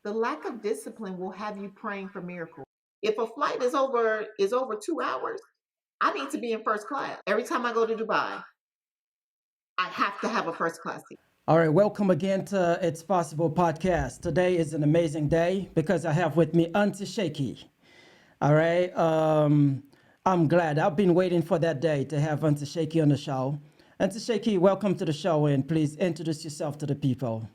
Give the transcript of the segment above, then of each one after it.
The lack of discipline will have you praying for miracles. If a flight is over 2 hours, I need to be in first class. Every time I go to Dubai, I have to have a first class seat. All right, welcome again to It's Possible podcast. Today is an amazing day because I have with me Aunty SHAKEY. All right, I'm glad. I've been waiting for that day to have Aunty SHAKEY on the show. Aunty SHAKEY, welcome to the show and please introduce yourself to the people.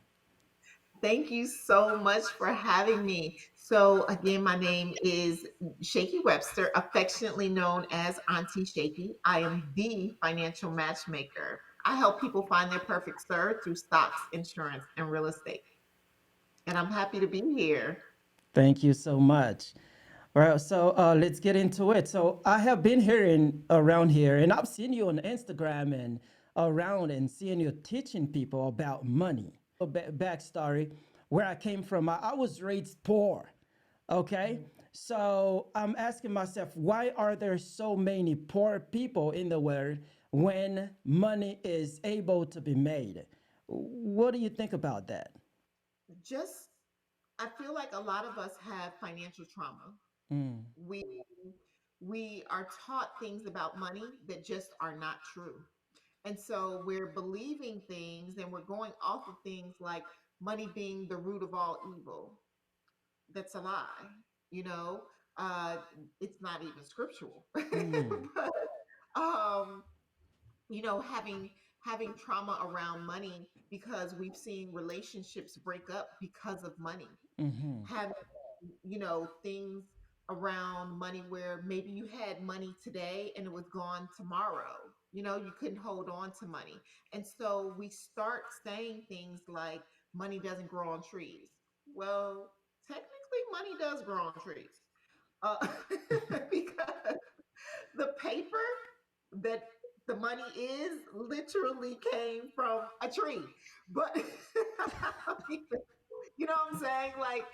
Thank you so much for having me. So, again, my name is Shaky Webster, affectionately known as Auntie Shaky. I am the financial matchmaker. I help people find their perfect sir through stocks, insurance, and real estate. And I'm happy to be here. Thank you so much. All right, so let's get into it. So I have been hearing around here, and I've seen you on Instagram and around, and seeing you teaching people about money. Backstory: where I came from, I was raised poor. Okay, so I'm asking myself, why are there so many poor people in the world when money is able to be made? What do you think about that? Just, I feel like a lot of us have financial trauma. Mm, We we are taught things about money that just are not true. And so we're believing things and we're going off of things like money being the root of all evil. That's a lie. You know, uh, it's not even scriptural. mm, But, um, having trauma around money because we've seen relationships break up because of money. mm-hmm, Having things around money where maybe you had money today and it was gone tomorrow. You couldn't hold on to money. And so we start saying things like money doesn't grow on trees. Well, technically money does grow on trees. uh, because the paper that the money is literally came from a tree. But you know what I'm saying? Like,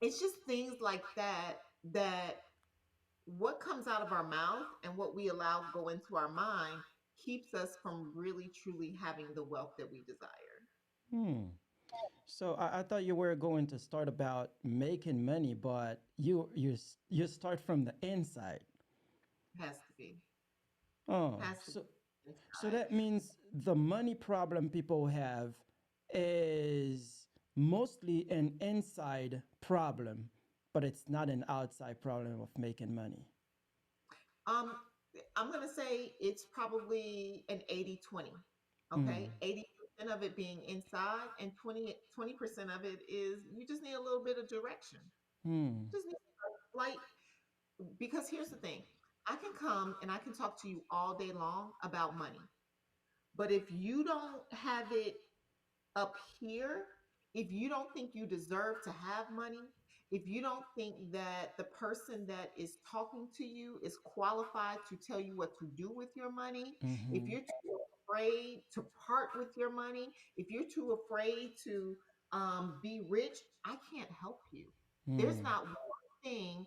it's just things like that what comes out of our mouth and what we allow go into our mind keeps us from really truly having the wealth that we desire. hmm. So I thought you were going to start about making money, but you start from the inside. Has to be. Oh, Has to be so inside. that means the money problem people have is mostly an inside problem, but it's not an outside problem of making money. um I'm going to say it's probably an 80-20. Okay, Hmm. 80% of it being inside and 20% of it is you just need a little bit of direction. Hmm. Just need a slight. Because here's the thing, I can come and I can talk to you all day long about money. But if you don't have it up here, if you don't think you deserve to have money, if you don't think that the person that is talking to you is qualified to tell you what to do with your money, if Mm-hmm. you're too afraid to part with your money, if you're too afraid to be rich, I can't help you. There's Hmm. not one thing,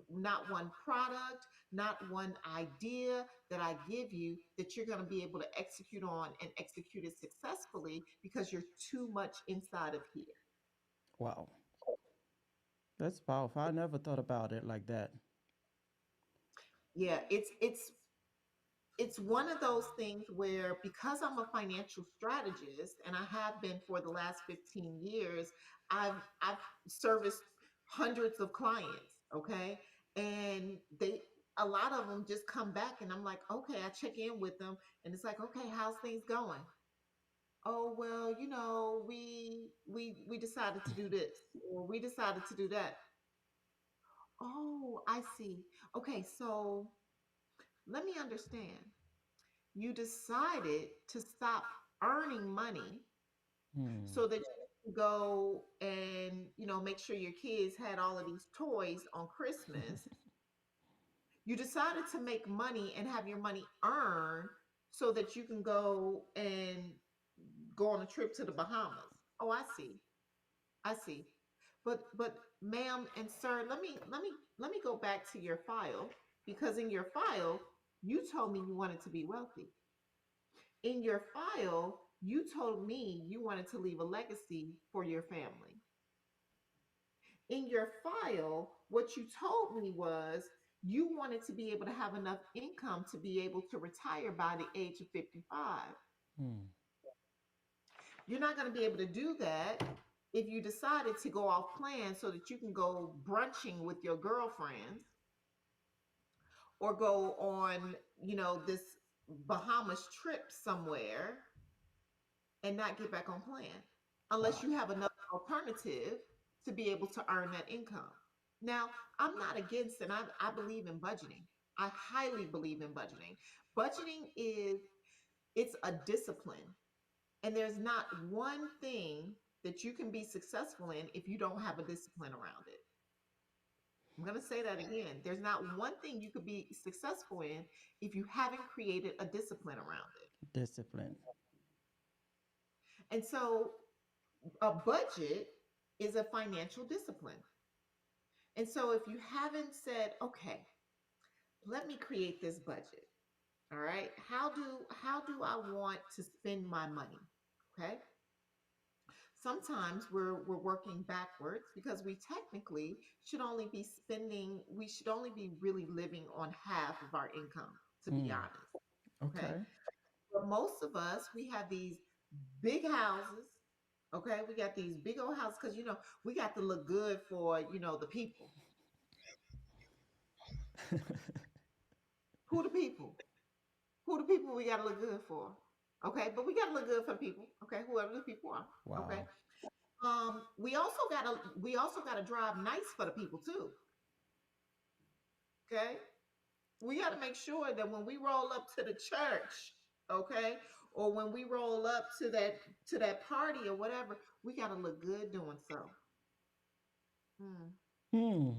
not one product, not one idea that I give you that you're going to be able to execute on and execute it successfully because you're too much inside of here. Wow, that's powerful. I never thought about it like that. Yeah, it's one of those things where because I'm a financial strategist and I have been for the last 15 years, I've serviced hundreds of clients, okay? And they a lot of them just come back and I'm like, "Okay, I check in with them and it's like, "Okay, how's things going?" "Oh, well, we decided to do this or we decided to do that." "Oh, I see. Okay, so let me understand. You decided to stop earning money Hmm. so that you can go and make sure your kids had all of these toys on Christmas. You decided to make money and have your money earn so that you can go and go on a trip to the Bahamas." "Oh, I see. I see. But ma'am and sir, let me go back to your file, because in your file you told me you wanted to be wealthy. In your file, you told me you wanted to leave a legacy for your family. In your file, what you told me was you wanted to be able to have enough income to be able to retire by the age of 55. Mm. You're not going to be able to do that if you decided to go off plan so that you can go brunching with your girlfriends or go on, this Bahamas trip somewhere and not get back on plan unless Wow. you have another alternative to be able to earn that income. Now, I'm not against and I believe in budgeting. I highly believe in budgeting. Budgeting it's a discipline. And there's not one thing that you can be successful in if you don't have a discipline around it. I'm going to say that again. There's not one thing you could be successful in if you haven't created a discipline around it. Discipline. And so a budget is a financial discipline. And so if you haven't said, okay, let me create this budget. All right. How do I want to spend my money? Okay. Sometimes we're working backwards because we should only be really living on half of our income, to be Mm. honest. Okay. Okay. For most of us, we have these big houses. Okay, we got these big old houses because we got to look good for the people. Who the people? Who the people we got to look good for? Okay, but we got to look good for people. Okay, whoever the people are. Okay. Wow. We also gotta drive nice for the people too. Okay, we got to make sure that when we roll up to the church, okay, or when we roll up to that party or whatever, we got to look good doing so. Hmm. Hmm.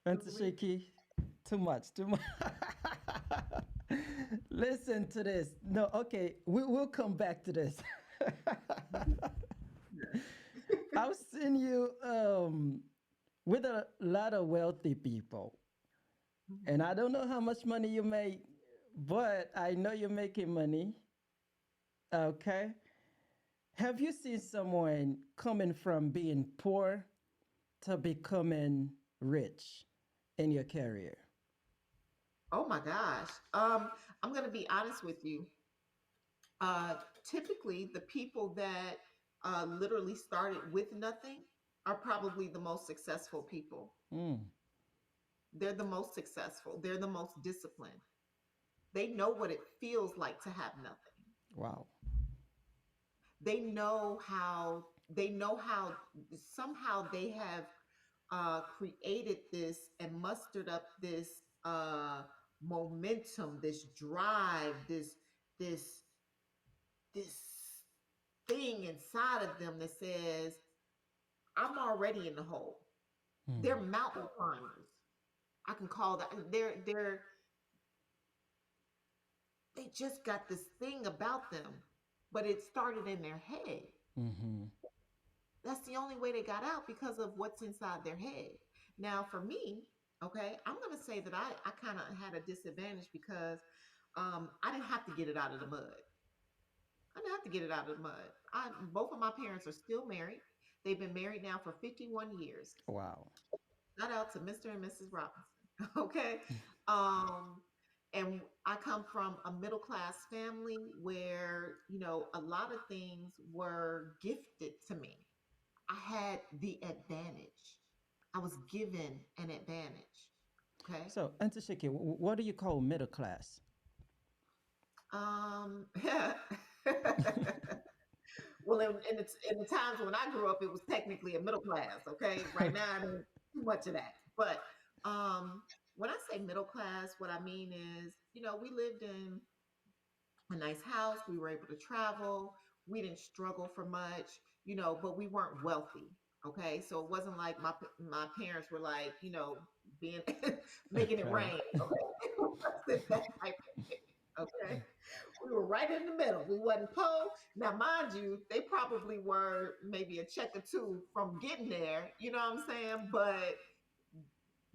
Auntie We, Shaky, too much, too much. Listen to this. No, okay, we'll come back to this. I've seen you with a lot of wealthy people, and I Mhm. don't know how much money you make, but I know you're making money. Okay. Have you seen someone coming from being poor to becoming rich in your career? Oh my gosh. I'm gonna be honest with you. Typically, the people that literally started with nothing are probably the most successful people. Mm. They're the most successful. They're the most disciplined. They know what it feels like to have nothing. Wow. They know how somehow they have created this and mustered up this momentum, this drive, this this thing inside of them that says, I'm already in the hole. Mm. They're mountain climbers. I can call that. They just got this thing about them, but it started in their head. Mm-hmm. That's the only way they got out because of what's inside their head. Now, for me, okay, I'm going to say that I kind of had a disadvantage because I didn't have to get it out of the mud. I didn't have to get it out of the mud. Both of my parents are still married. They've been married now for 51 years. Wow. Shout out to Mr. and Mrs. Robinson. Okay. Um, and I come from a middle class family where, a lot of things were gifted to me. I had the advantage. I was given an advantage. Okay. So, Auntie Shiki, what do you call middle class? Yeah. Well, in the times when I grew up, it was technically a middle class. Okay. Right now, I mean, too much of that. But when I say middle class, what I mean is, we lived in a nice house. We were able to travel. We didn't struggle for much, but we weren't wealthy. Okay, so it wasn't like my parents were like, being making it Okay. rain. Okay, it wasn't that type of thing. Okay, we were right in the middle. We wasn't poor. Now, mind you, they probably were maybe a check or two from getting there. You know what I'm saying? But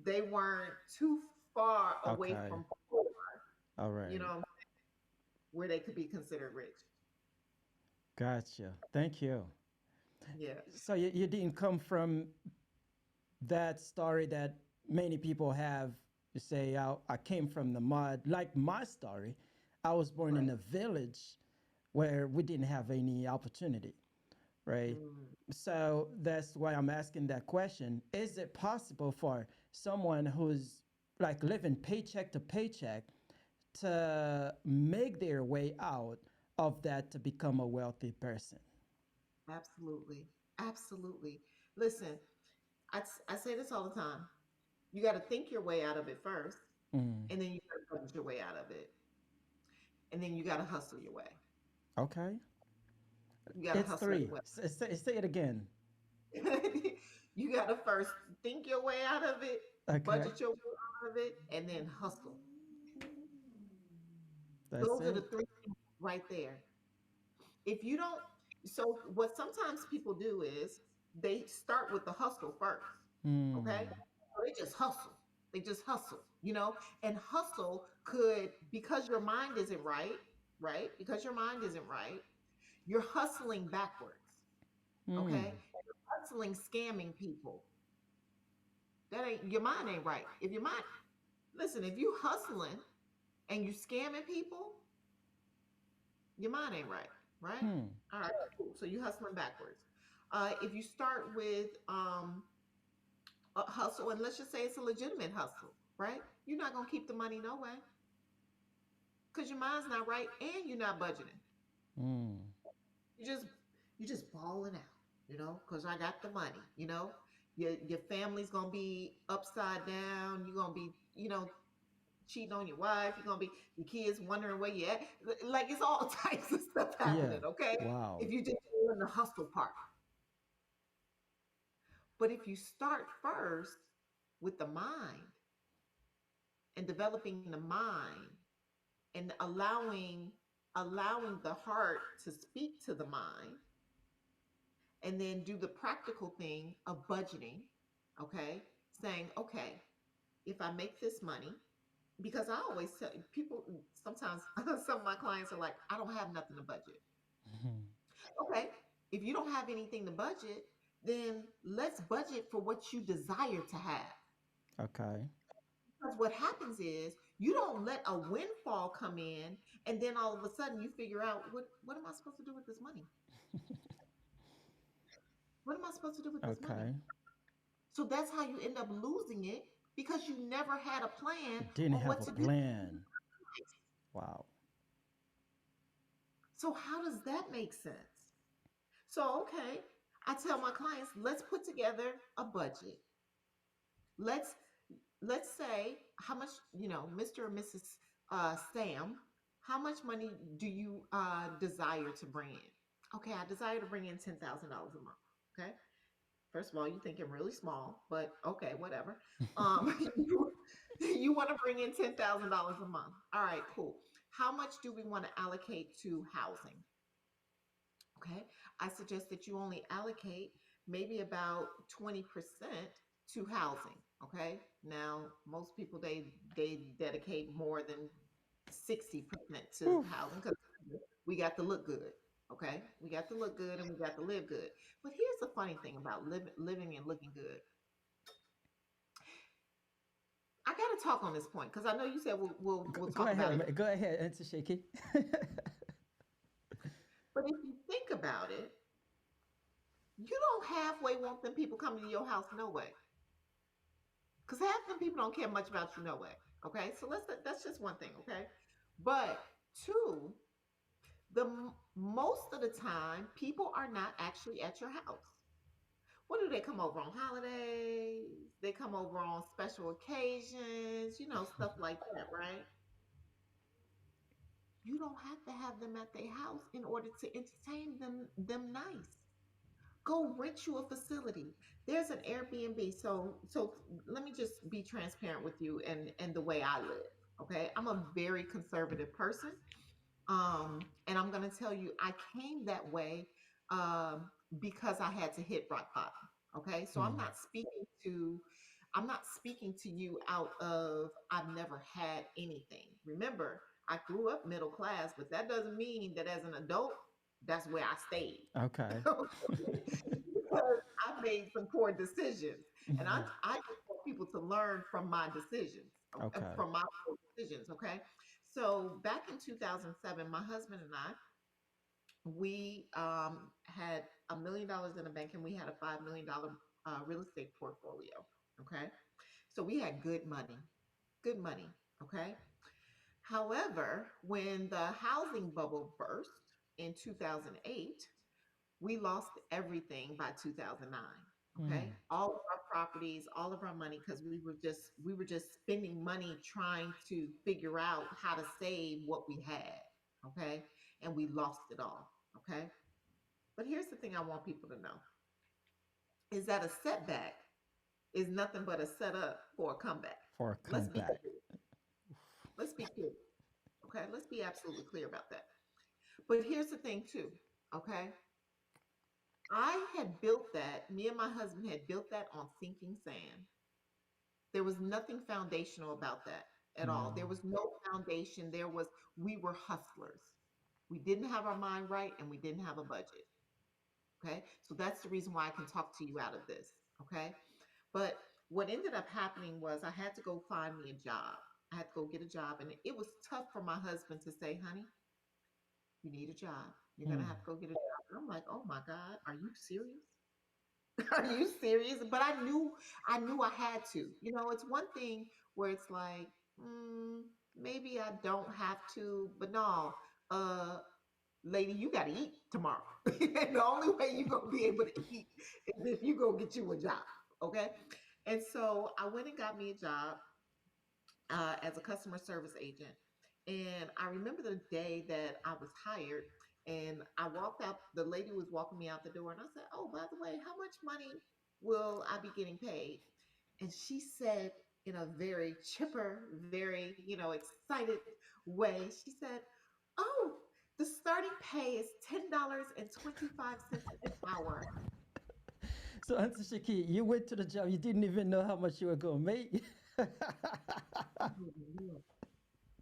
they weren't too far away Okay. from poor. All You right. know, where they could be considered rich. Gotcha. Thank you. Yeah. So you didn't come from that story that many people have to say, I came from the mud, like my story. I was born in Right. a village where we didn't have any opportunity, right? Mm. So that's why I'm asking that question. Is it possible for someone who's like living paycheck to paycheck to make their way out of that to become a wealthy person? Absolutely. Absolutely. Listen, I say this all the time. You got to think your way out of it first, Mm, and then you got to budget your way out of it, and then you got to hustle your way. okay. You got to It's hustle your three. way. Say it again. You got to first think your way out of it, Okay. budget your way out of it, and then hustle. That's Those are the it. three things right there. If you don't, so what sometimes people do is they start with the hustle first. Okay. Hmm. So they just hustle. They just hustle, and hustle could, because your mind isn't right, right? Because your mind isn't right, you're hustling backwards. Okay. Hmm. You're hustling, scamming people. That ain't, your mind ain't right. If your mind, listen, if you hustling and you scamming people, your mind ain't right, right? Hmm. All right, cool. So you hustling backwards. If you start with a hustle, and let's just say it's a legitimate hustle, right? You're not gonna keep the money no way, because your mind's not right and you're not budgeting. Hmm. You just you just balling out, because I got the money. Your family's gonna be upside down. You're gonna be, cheating on your wife. You're gonna be your kids wondering where you at. Like, it's all types of stuff Yeah. happening. Okay, Wow. if you just doing the hustle part, but if you start first with the mind and developing the mind and allowing the heart to speak to the mind, and then do the practical thing of budgeting, okay, saying, okay, if I make this money, because I always tell people, sometimes some of my clients are like, I don't have nothing to budget. Hmm. Okay, if you don't have anything to budget, then let's budget for what you desire to have. Okay. Because what happens is you don't let a windfall come in, and then all of a sudden you figure out, what am I supposed to do with this money? What am I supposed to do with this money? Okay. So that's how you end up losing it, because you never had a plan Didn't on have what a to do. plan. Wow. So how does that make sense? So, okay, I tell my clients, let's put together a budget. Let's let's say how much, Mr. or Mrs. Sam, how much money do you desire to bring in? Okay, I desire to bring in $10,000 a month. Okay. First of all, you thinking really small, but okay, whatever. You want to bring in $10,000 a month. All right, cool. How much do we want to allocate to housing? Okay. I suggest that you only allocate maybe about 20% to housing. Okay. Now, most people, they dedicate more than 60% to Oof. housing, because we got to look good. Okay. We got to look good and we got to live good. But here's the funny thing about living and looking good. I got to talk on this point because I know you said we'll Go talk about ahead. it. Go ahead, Aunty Shaky. But if you think about it, you don't halfway want them people coming to your house no way. Because half them people don't care much about you no way. Okay, so that's just one thing. Okay, but two, most of the time, people are not actually at your house. What do they come over on holidays? They come over on special occasions, stuff like that, right? You don't have them at their house in order to entertain them nice. Go rent you a facility. There's an Airbnb. So let me just be transparent with you and the way I live. Okay, I'm a very conservative person. And I'm going to tell you, I came that way because I had to hit rock bottom. Okay, so Hmm. I'm not speaking to you out of I've never had anything. Remember, I grew up middle class, but that doesn't mean that as an adult, that's where I stayed. Okay. Because I made some poor decisions, and Mhm. I just want people to learn from my decisions, Okay. from my poor decisions. Okay, so back in 2007, my husband and I, we had $1 million in the bank, and we had a $5 million real estate portfolio. Okay, so we had good money, good money. Okay, however, when the housing bubble burst in 2008, we lost everything by 2009. Mm. Okay, all of our properties, all of our money, because we were just spending money trying to figure out how to save what we had. Okay, and we lost it all. Okay, but here's the thing I want people to know is that a setback is nothing but a setup for a comeback. For a Let's be comeback. clear. Let's be clear. Okay, let's be absolutely clear about that. But here's the thing too. Okay, I had built that. Me and my husband had built that on sinking sand. There was nothing foundational about that at all. Mm. There was no foundation. We were hustlers. We didn't have our mind right and we didn't have a budget. Okay. So that's the reason why I can talk to you out of this. Okay. But what ended up happening was I had to go find me a job. I had to go get a job. And it was tough for my husband to say, honey, you need a job. You're going to Mm. have to go get a job. And I'm like, oh my God, are you serious? Are you serious? But I knew I had to. It's one thing where it's like, maybe I don't have to, but no, uh, lady, you got to eat tomorrow. And the only way you're gonna be able to eat is if you go get you a job. Okay. And so I went and got me a job as a customer service agent. And I remember the day that I was hired, and I walked out, the lady was walking me out the door, and I said, oh, by the way, how much money will I be getting paid? And she said, in a very chipper, very, excited way, she said, oh, the starting pay is $10.25 an hour. So, Auntie Shaki, you went to the job, you didn't even know how much you were going to make.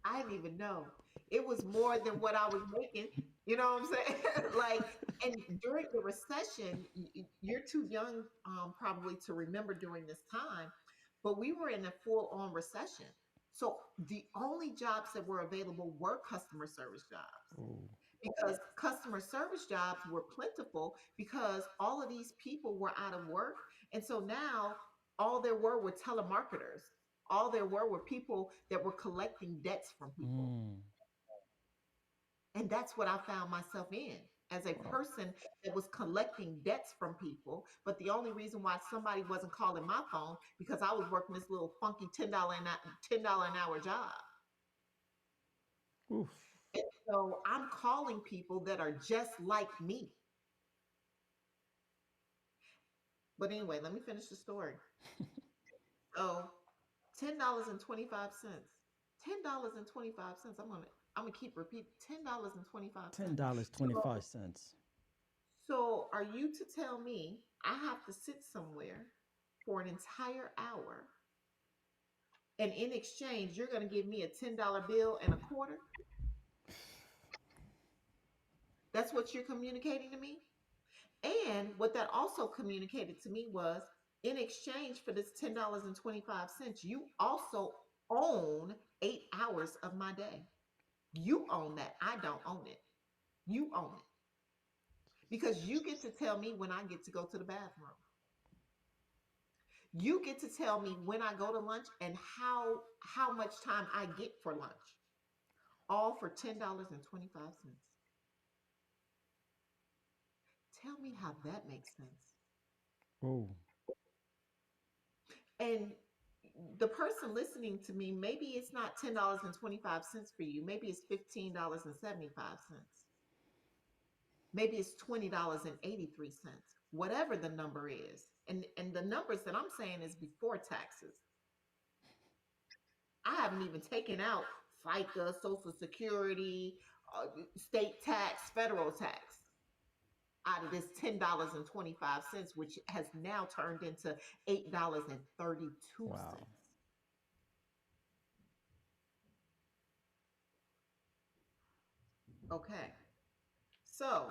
I didn't even know. It was more than what I was making. You know what I'm saying? Like, and during the recession, you're too young probably to remember during this time, but we were in a full on recession. So the only jobs that were available were customer service jobs Oh. because customer service jobs were plentiful because all of these people were out of work. And so now all there were telemarketers. All there were people that were collecting debts from people. Mm. And that's what I found myself in as a Wow. person that was collecting debts from people. But the only reason why somebody wasn't calling my phone because I was working this little funky $10 an hour job. Oof. And so I'm calling people that are just like me. But anyway, let me finish the story. So $10.25. $10.25. I'm gonna keep repeating $10.25. So $10.25. so are you to tell me I have to sit somewhere for an entire hour and in exchange you're gonna give me a $10 bill and a quarter? That's what you're communicating to me? And what that also communicated to me was in exchange for this $10.25, you also own 8 hours of my day. You own that. I don't own it. You own it because you get to tell me when I get to go to the bathroom. You get to tell me when I go to lunch and how much time I get for lunch. All for $10.25. Tell me how that makes sense. Oh. And the person listening to me, maybe it's not $10.25 for you. Maybe it's $15.75. Maybe it's $20.83. Whatever the number is. And the numbers that I'm saying is before taxes. I haven't even taken out FICA, Social Security, state tax, federal tax out of this $10.25, which has now turned into $8.32. Wow. Okay. So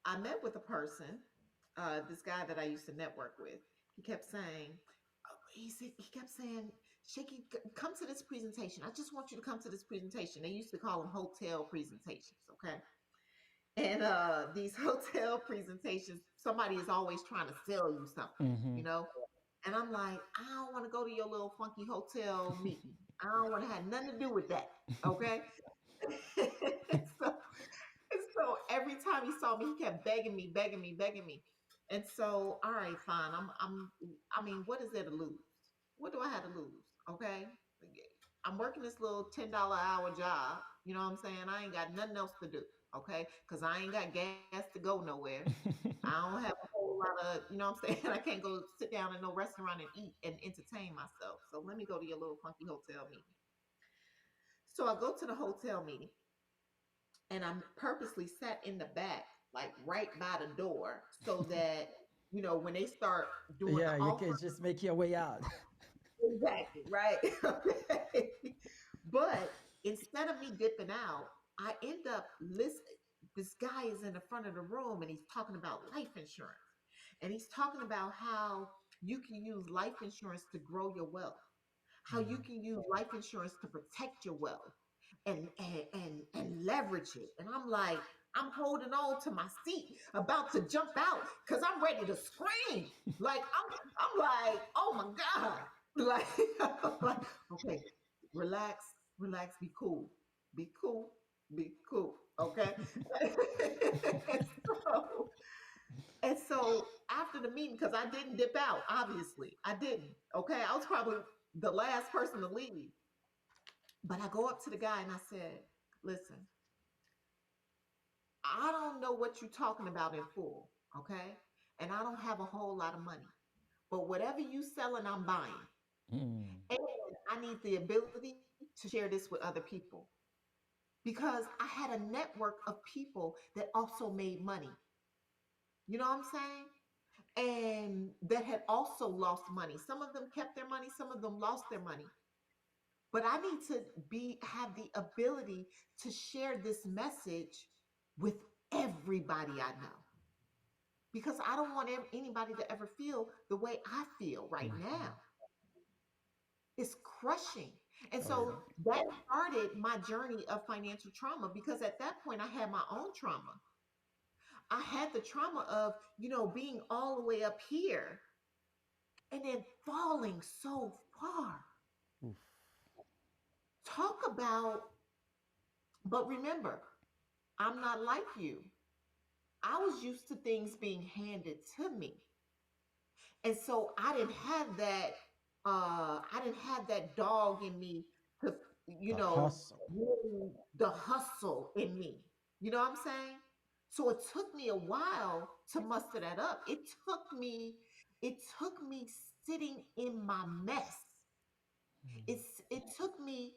I met with a person this guy that I used to network with, he kept saying, he kept saying, Shaky, come to this presentation. I just want you to come to this presentation. They used to call them hotel presentations, okay? And these hotel presentations, somebody is always trying to sell you something, Mm-hmm. you know? And I'm like, I don't want to go to your little funky hotel meeting. I don't want to have nothing to do with that, okay? so and so every time he saw me, he kept begging me, begging me, begging me. And so, all right, fine. I mean, what is there to lose? What do I have to lose? Okay. I'm working this little $10 hour job. You know what I'm saying? I ain't got nothing else to do. Okay. Cause I ain't got gas to go nowhere. I don't have a whole lot of, you know what I'm saying? I can't go sit down in no restaurant and eat and entertain myself. So let me go to your little funky hotel meeting. So I go to the hotel meeting and I'm purposely sat in the back, like right by the door, so that when they start doing the Yeah, you offer, can just make your way out. exactly right. Okay. But instead of me dipping out, I end up listening. This guy is in the front of the room and he's talking about life insurance, and he's talking about how you can use life insurance to grow your wealth, how you Mhm. can use life insurance to protect your wealth and leverage it. And I'm like, I'm holding on to my seat, about to jump out because I'm ready to scream. Like I'm like, oh my God. Like, like, okay, relax, relax, be cool. Be cool, be cool. Okay. and so and so after the meeting, because I didn't dip out, obviously. I didn't. Okay. I was probably the last person to leave. But I go up to the guy and I said, listen, I don't know what you're talking about in full. Okay. And I don't have a whole lot of money. But whatever you selling, I'm buying. Mm. And I need the ability to share this with other people because I had a network of people that also made money. You know what I'm saying? And that had also lost money. Some of them kept their money, some of them lost their money. But I need to be have the ability to share this message with everybody I know because I don't want anybody to ever feel the way I feel right now. Mhm. It's crushing. And Oh so yeah. that started my journey of financial trauma because at that point I had my own trauma. I had the trauma of, being all the way up here and then falling so far. Oof. Talk about, but remember, I'm not like you. I was used to things being handed to me. And so I didn't have that dog in me to, you The know, hustle. really the hustle in me. You know what I'm saying? So it took me a while to muster that up. It took me sitting in my mess. Mm. It took me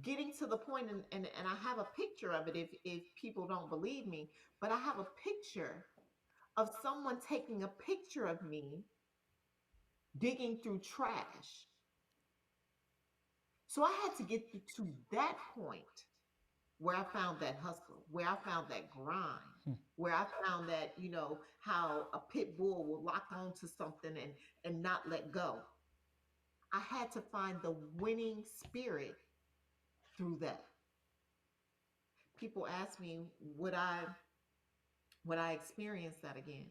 getting to the point and I have a picture of it if people don't believe me, but I have a picture of someone taking a picture of me digging through trash. So I had to get to that point where I found that hustle, where I found that grind, where I found that, how a pit bull will lock onto something and not let go. I had to find the winning spirit through that. People ask me, would I experience that again?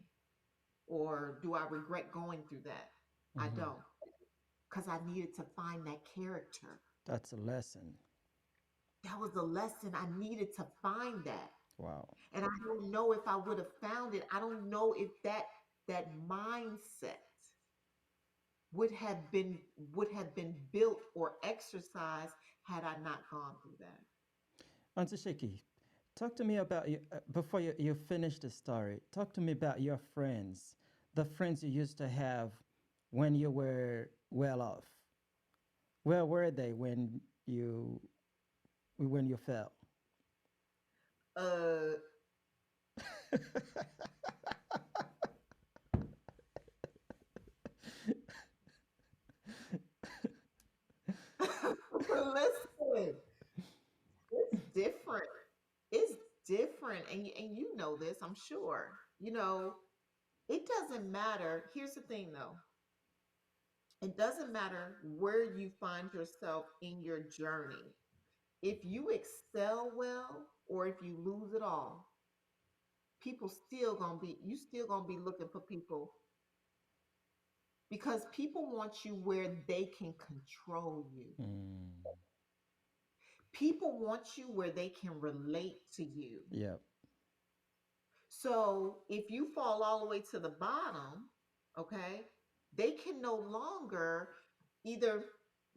Or do I regret going through that? I Mhm. don't, because I needed to find that character. That's a lesson. That was the lesson. I needed to find that. Wow. And I don't know if I would have found it. I don't know if that mindset would have been would have been built or exercised had I not gone through that. Auntie Shaky, talk to me about you before you finish the story. Talk to me about your friends, the friends you used to have when you were well off. Where were they when you fell? Uh listen, it's different. It's different and you know this, I'm sure. It doesn't matter. Here's the thing though. It doesn't matter where you find yourself in your journey. If you excel well or if you lose it all, people still gonna be you still gonna be looking for people because people want you where they can control you. Mm. People want you where they can relate to you. Yep. So if you fall all the way to the bottom, okay, they can no longer either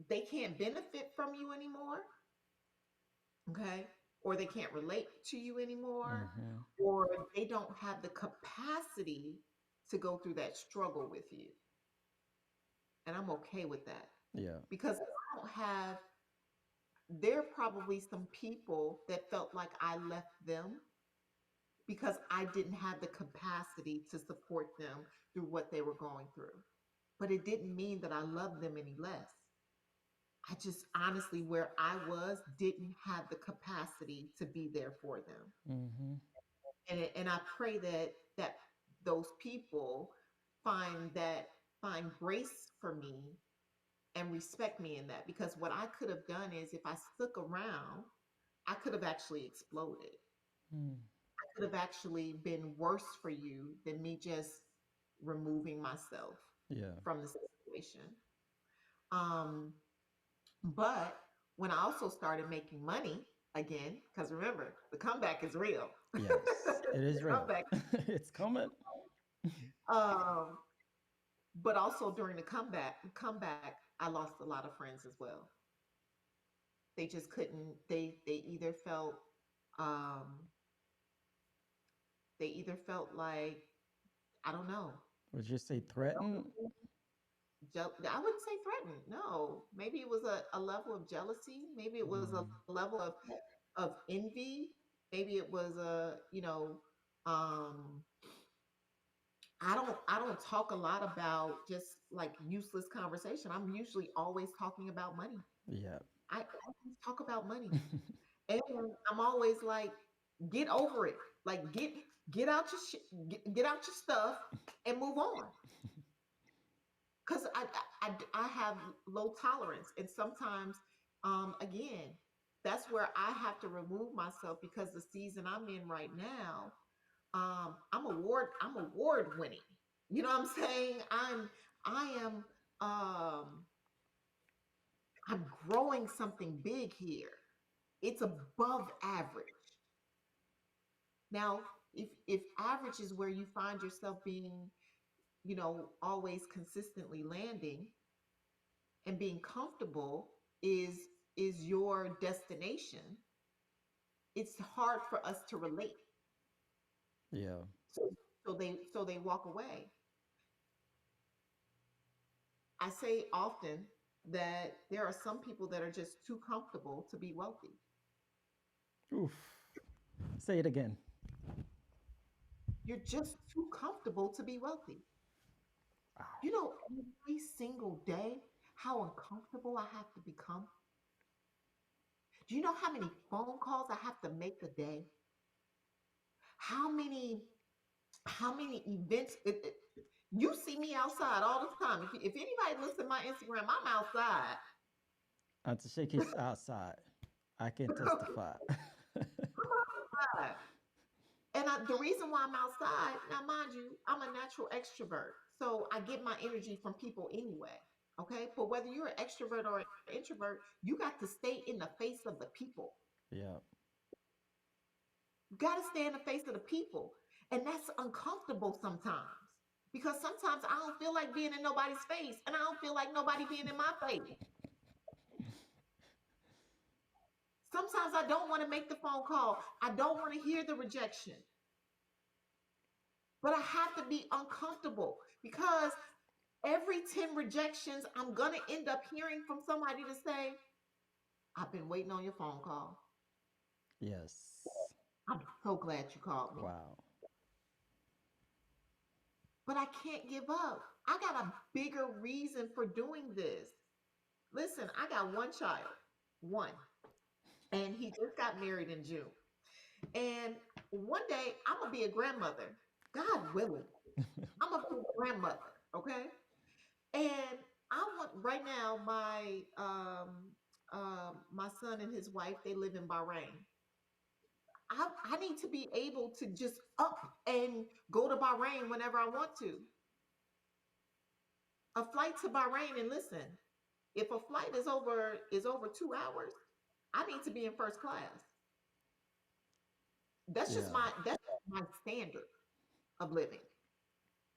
they can't benefit from you anymore, okay, or they can't relate to you anymore, Mm-hmm. or they don't have the capacity to go through that struggle with you. And I'm okay with that Yeah. because I don't have, there are probably some people that felt like I left them because I didn't have the capacity to support them through what they were going through. But it didn't mean that I loved them any less. I just honestly, where I was, didn't have the capacity to be there for them. Mm-hmm. And I pray that those people find that find grace for me and respect me in that because what I could have done is if I stuck around, I could have actually exploded. Mm. I could have actually been worse for you than me just removing myself Yeah. from the situation. Um, but when I also started making money again, because remember, the comeback is real. Yes. It The is real. comeback. It's coming. Um, but also during the comeback, I lost a lot of friends as well. They just couldn't. They either felt um, they either felt like I don't know. Would you say threatened? I wouldn't say threatened. No, maybe it was a level of jealousy. Maybe it was a Mm. level of envy. Maybe it was a um, I don't talk a lot about just like useless conversation. I'm usually always talking about money. Yeah. I always talk about money. And I'm always like, get over it. Like get out your get out your stuff and move on. Because I have low tolerance, and sometimes, again, that's where I have to remove myself because the season I'm in right now, I'm award winning. You know what I'm saying? I am I'm growing something big here. It's above average. Now, if average is where you find yourself being, always consistently landing and being comfortable is your destination, it's hard for us to relate. Yeah. So so they walk away. I say often that there are some people that are just too comfortable to be wealthy. Oof. Say it again. You're just too comfortable to be wealthy. You know, every single day, how uncomfortable I have to become. Do you know how many phone calls I have to make a day? How many how many events you see me outside all the time. If anybody looks at my Instagram, I'm outside. Auntie Shakey's outside. I can testify. I'm outside. And the reason why I'm outside, now mind you, I'm a natural extrovert. So I get my energy from people anyway. Okay. But whether you're an extrovert or an introvert, you got to stay in the face of the people. Yeah. You got to stay in the face of the people. And that's uncomfortable sometimes because sometimes I don't feel like being in nobody's face and I don't feel like nobody being in my face. Sometimes I don't want to make the phone call. I don't want to hear the rejection. But I have to be uncomfortable because every 10 rejections, I'm going to end up hearing from somebody to say, I've been waiting on your phone call. Yes. I'm so glad you called me. Wow. But I can't give up. I got a bigger reason for doing this. Listen, I got one child, one, and he just got married in June. And one day I'm going to be a grandmother. God willing. I'm a big grandmother, okay? And I want right now my son and his wife, they live in Bahrain. I need to be able to just up and go to Bahrain whenever I want to. A flight to Bahrain, and listen, if a flight is over 2 hours, I need to be in first class. Yeah. That's my standard of living.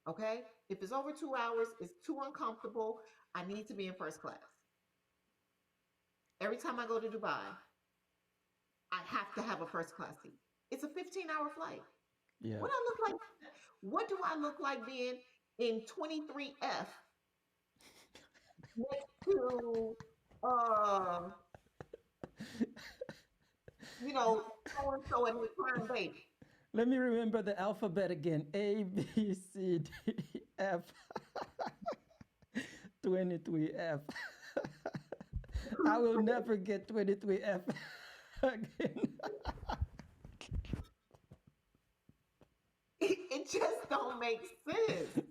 Okay? If it's over 2 hours, it's too uncomfortable. I need to be in first class. Every time I go to Dubai, I have to have a first class seat. It's a 15-hour flight. Yeah. What I look like? What do I look like being in 23F next to uh so and so and the crying baby? Let me remember the alphabet again. A, B, C, D, F, 23F. I will never get 23F again. It just don't make sense.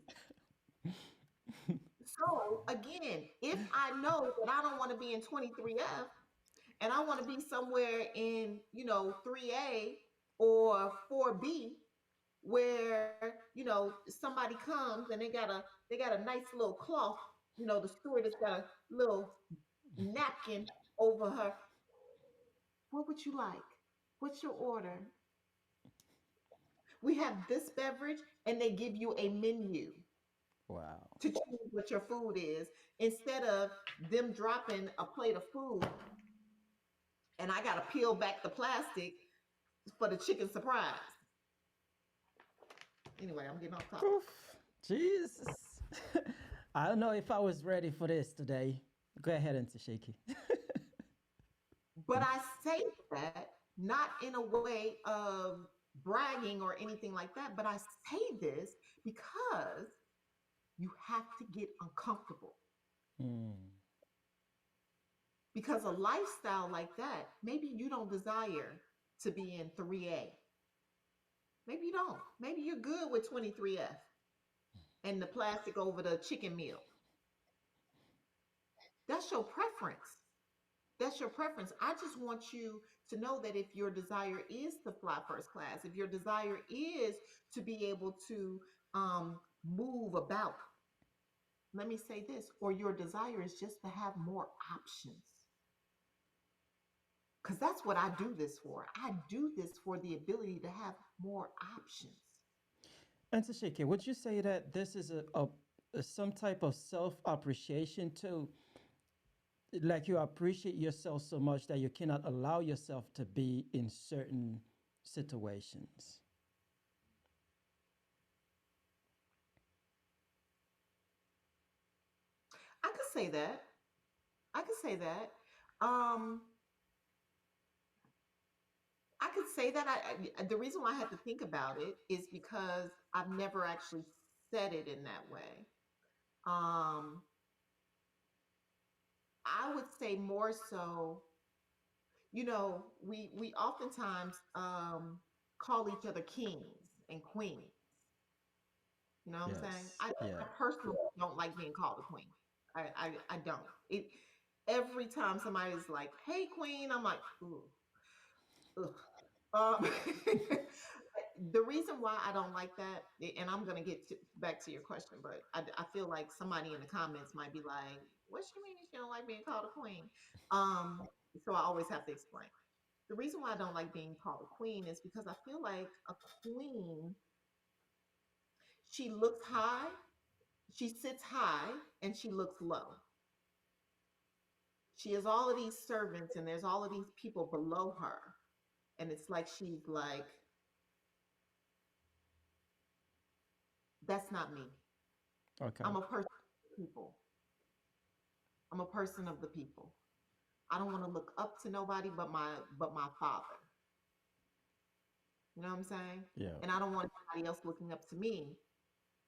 So again, if I know that I don't want to be in 23F and I want to be somewhere in 3A or 4B, where somebody comes and they got a nice little cloth, the stewardess got a little napkin over her. What would you like? What's your order? We have this beverage, and they give you a menu Wow. to choose what your food is, instead of them dropping a plate of food and I got to peel back the plastic for the chicken surprise. Anyway, I'm getting off topic. Oof. Jesus. I don't know if I was ready for this today. Go ahead, Aunty Shaky. But I say that not in a way of bragging or anything like that, but I say this because you have to get uncomfortable. Mm. Because a lifestyle like that, maybe you don't desire to be in 3A. Maybe you don't. Maybe you're good with 23F and the plastic over the chicken meal. That's your preference. That's your preference. I just want you to know that if your desire is to fly first class, if your desire is to be able to move about, let me say this, or your desire is just to have more options. Because that's what I do this for. I do this for the ability to have more options. Aunty Shaky, would you say that this is a some type of self appreciation too? Like you appreciate yourself so much that you cannot allow yourself to be in certain situations. I could say that. I could say that. Um, I could say that. The reason why I had to think about it is because I've never actually said it in that way. Um, I would say more so, we oftentimes call each other kings and queens. You know what I'm saying? Yes. I Yeah. personally don't like being called a queen. I don't. Every time somebody's like, "Hey, queen," I'm like, "Ooh, ugh." Um, the reason why I don't like that, and I'm gonna get back to your question, but I feel like somebody in the comments might be like, "What she mean she don't like being called a queen?" Um, so I always have to explain. The reason why I don't like being called a queen is because I feel like a queen, she looks high, she sits high, and she looks low. She has all of these servants, and there's all of these people below her, and it's like she's like, "That's not me. Okay. I'm a person of the people. I'm a person of the people. I don't want to look up to nobody but my father." You know what I'm saying? Yeah. And I don't want anybody else looking up to me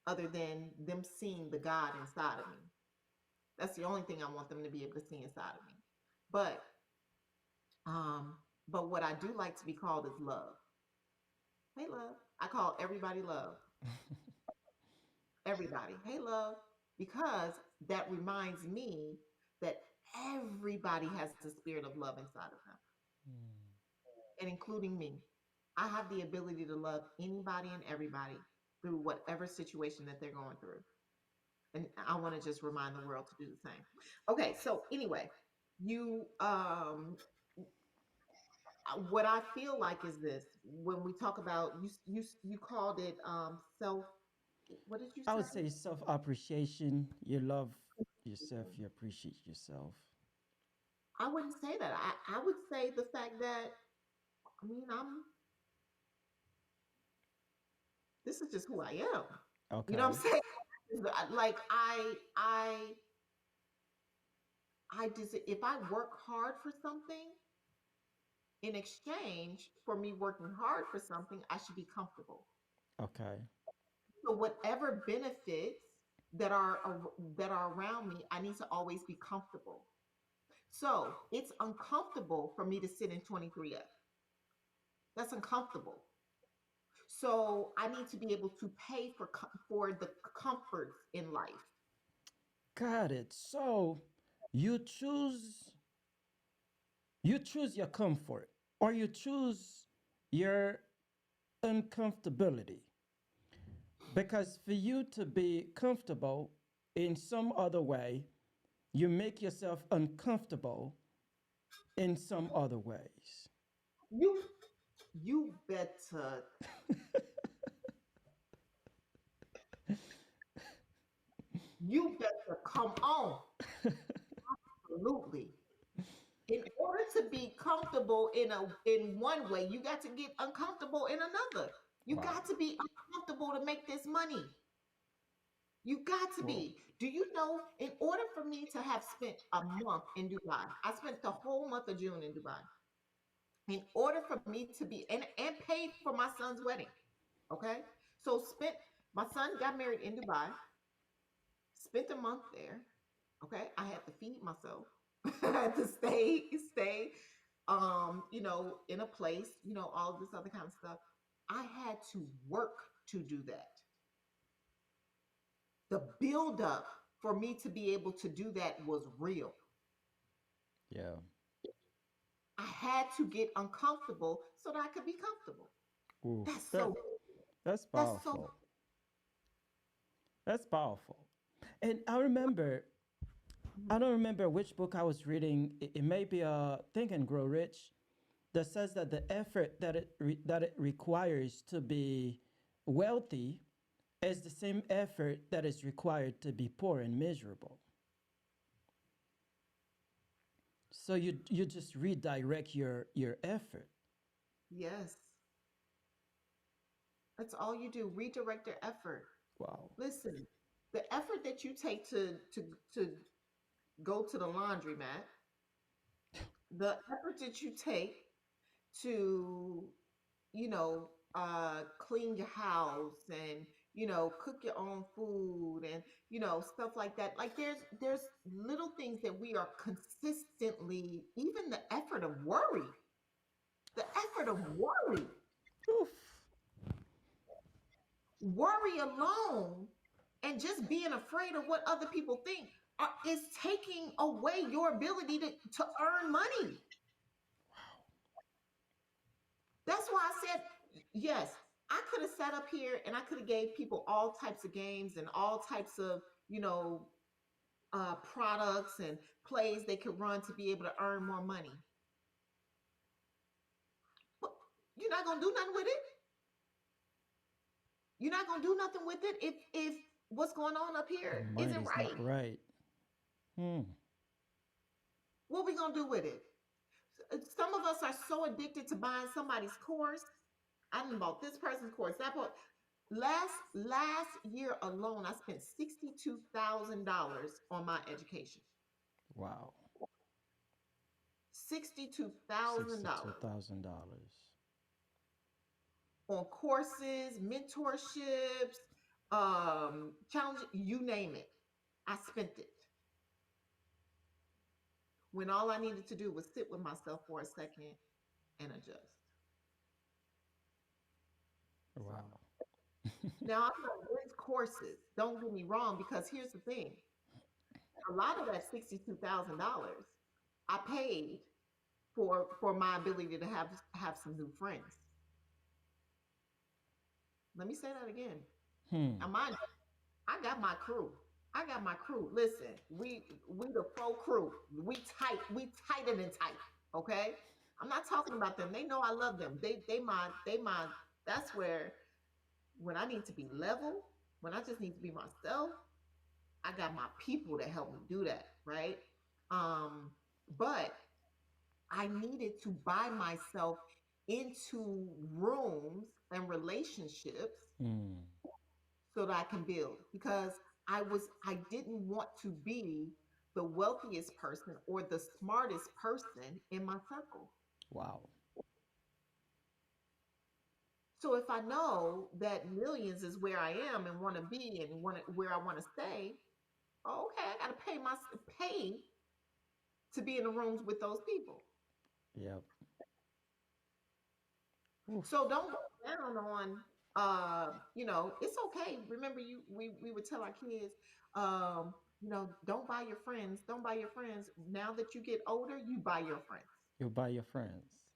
other than them seeing the God inside of me. That's the only thing I want them to be able to see inside of me. But um, but what I do like to be called is love. Hey, love. I call everybody love. Everybody. Hey, love. Because that reminds me that everybody has the spirit of love inside of them, Mm. and including me. I have the ability to love anybody and everybody through whatever situation that they're going through. And I want to just remind the world to do the same. Okay, so anyway, you what I feel like is this: when we talk about you called it self. What did you I say? would say self appreciation. You love yourself, you appreciate yourself. I wouldn't say that. I would say the fact that I mean this is just who I am. You know what Okay. I'm saying? Like I just if I work hard for something, in exchange for me working hard for something, I should be comfortable. Okay. So whatever benefits that are around me, I need to always be comfortable. So it's uncomfortable for me to sit in 23F. That's uncomfortable. So I need to be able to pay for the comforts in life. Got it. So you choose you choose your comfort or you choose your uncomfortability. Because for you to be comfortable in some other way, you make yourself uncomfortable in some other ways. You you better you better come on. Absolutely. In order to be comfortable in one way, you got to get uncomfortable in another. You Wow. got to be uncomfortable to make this money. You got to Whoa. be. Do you know, in order for me to have spent a month in Dubai, I spent the whole month of June in Dubai. In order for me to be and paid for my son's wedding. Okay. So spent my son got married in Dubai, spent a month there. Okay. I had to feed myself. I had to stay in a place, all of this other kind of stuff. I had to work to do that. The build up for me to be able to do that was real. Yeah. I had to get uncomfortable so that I could be comfortable. Ooh. That's That so that's that's so powerful. That's powerful. And I don't remember which book I was reading. It may be Think and Grow Rich that says that the effort that it requires to be wealthy is the same effort that is required to be poor and miserable. So you just redirect your effort. yes. That's all you do. Redirect your effort. Wow. Listen, the effort that you take to go to the laundromat, the effort that you take to clean your house and cook your own food and stuff like that. Like there's little things that we are consistently, even the effort of worry, the effort of Oof. worry alone, and just being afraid of what other people think is taking away your ability to earn money. That's why I said yes. I could have sat up here and I could have gave people all types of games and all types of products and plays they could run to be able to earn more money. But you're not gonna do nothing with it. You're not gonna do nothing with it if what's going on up The here mind isn't is not right. right. Hmm. What we gonna do with it? Some of us are so addicted to buying somebody's course. I done bought this person's course. That part. Last year alone, I spent $62,000 on my education. Wow. $62,000 $62,000. on courses, mentorships, challenge, you name it. I spent it when all I needed to do was sit with myself for a second and adjust. So Wow. Now I'm gonna rent courses. Don't get me wrong, because here's the thing: a lot of that $62,000 I paid for my ability to have some new friends. Let me say that again. Hmm. Now, mind you, I got my crew. I got my crew. Listen, we the pro crew. We tight. We tighter than tight. Okay. I'm not talking about them. They know I love them. They my. That's where when I need to be level, when I just need to be myself, I got my people to help me do that. Right. Um. But I needed to buy myself into rooms and relationships Hmm. so that I can build, because I didn't want to be the wealthiest person or the smartest person in my circle. Wow. So if I know that millions is where I am and want to be and where I want to stay, oh, okay, I got to pay to be in the rooms with those people. Yep. Oof. So don't go down on it's okay. Remember, we would tell our kids, don't buy your friends, don't buy your friends. Now that you get older, you buy your friends. You buy your friends.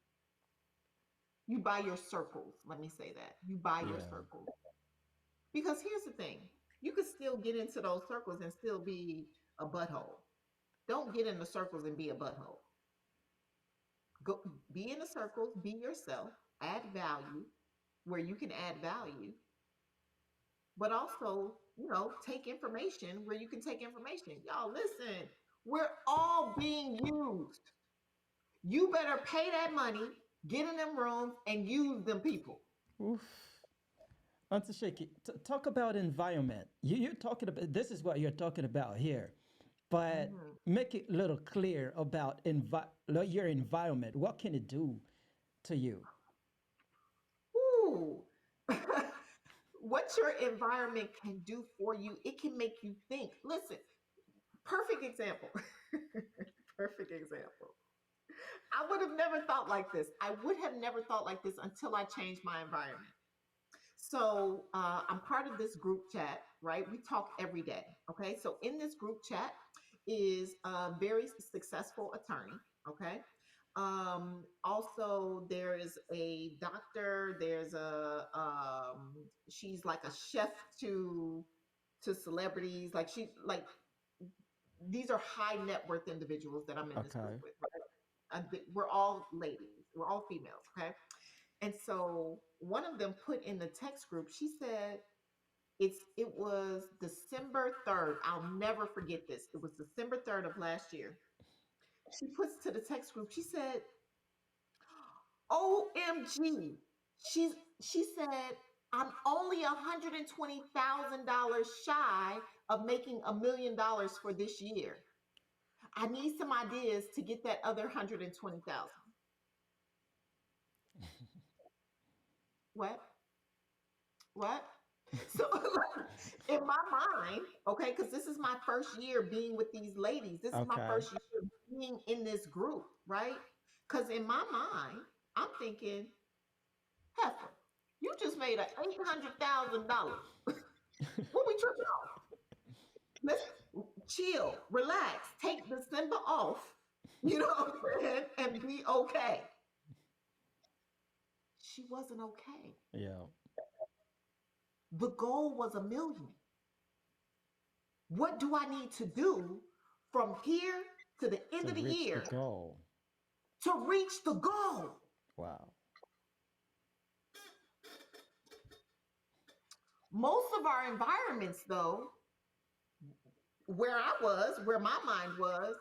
You buy your circles. Let me say that. You buy your Yeah. circles. Because here's the thing. You could still get into those circles and still be a butthole. Don't get in the circles and be a butthole. Go be in the circles, be yourself, add value where you can add value, but also, take information where you can take information. Y'all, listen, we're all being used. You better pay that money, get in them rooms, and use them people. Oof. Auntie Shaky, talk about environment. You're talking about this is what you're talking about here, but Mhm. make it a little clear about your environment. What can it do to you? Ooh. What your environment can do for you, it can make you think. Listen, perfect example. Perfect example. I would have never thought like this. I would have never thought like this until I changed my environment. So I'm part of this group chat, right? We talk every day. Okay. So in this group chat is a very successful attorney. Okay. Also, there is a doctor. There's she's like a chef to celebrities. Like these are high net worth individuals that I'm in this group Okay. with. Right? We're all ladies. We're all females. Okay. And so one of them put in the text group, she said, it was December 3rd. I'll never forget this. It was December 3rd of last year. She puts to the text group, she said, OMG. She's she said, I'm only $120,000 shy of making $1 million for this year. I need some ideas to get that other 120,000. What? What? So in my mind, okay, because this is my first year being with these ladies. This is my Okay. first year being in this group, right? Because in my mind, I'm thinking, Heifer, you just made a $800,000. What we tripping off? Let's chill, relax, take December off. You know what I'm saying? And be okay. She wasn't okay. Yeah. The goal was 1 million. What do I need to do from here to the end To of the reach the year goal. to reach the goal? Wow. Most of our environments, though, where my mind was,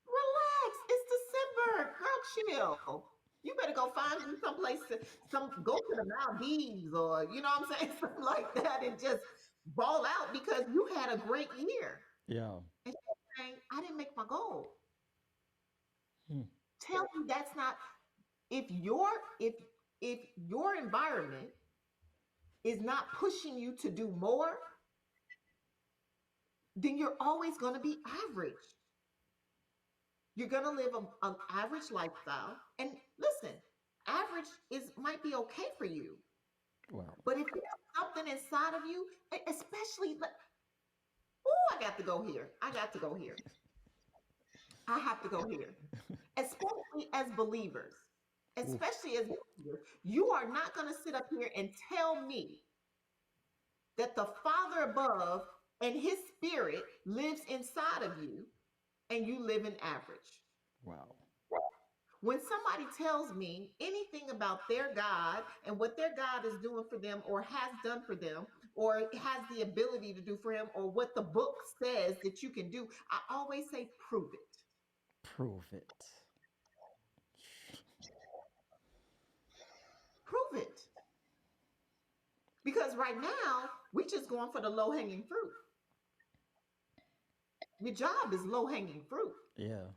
relax. It's December. Girl, chill. You better go find you someplace go to the Maldives, or you know what I'm saying, something like that, and just ball out because you had a great year. Yeah. And she's saying, I didn't make my goal. Hmm. Tell me that's not if your if if your environment is not pushing you to do more, then you're always going to be average. You're going to live an average lifestyle. And listen, average is might be okay for you. Wow. But if there's something inside of you, especially, oh, I got to go here. I got to go here. I have to go here. Especially as believers, Oof. especially as believers, you are not going to sit up here and tell me that the Father above and his spirit lives inside of you and you live in average. Wow. When somebody tells me anything about their God and what their God is doing for them or has done for them or has the ability to do for him or what the book says that you can do, I always say, prove it. Prove it. Prove it. Because right now, we just going for the low hanging fruit. Your job is low hanging fruit. Yeah.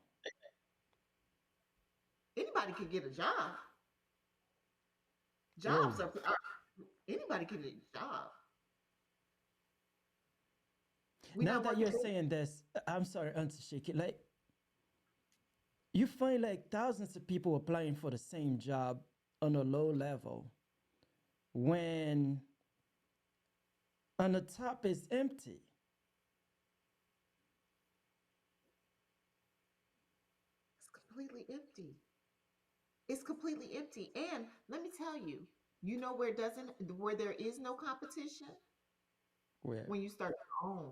Anybody can get a job. Whoa. Jobs are anybody can get a job. We're Now not that working. you're saying this, I'm sorry, Auntie Shaky. Like, you find like thousands of people applying for the same job on a low level when on the top is empty. It's completely empty. It's completely empty. And let me tell you, you know where there is no competition? Where? When you start your own.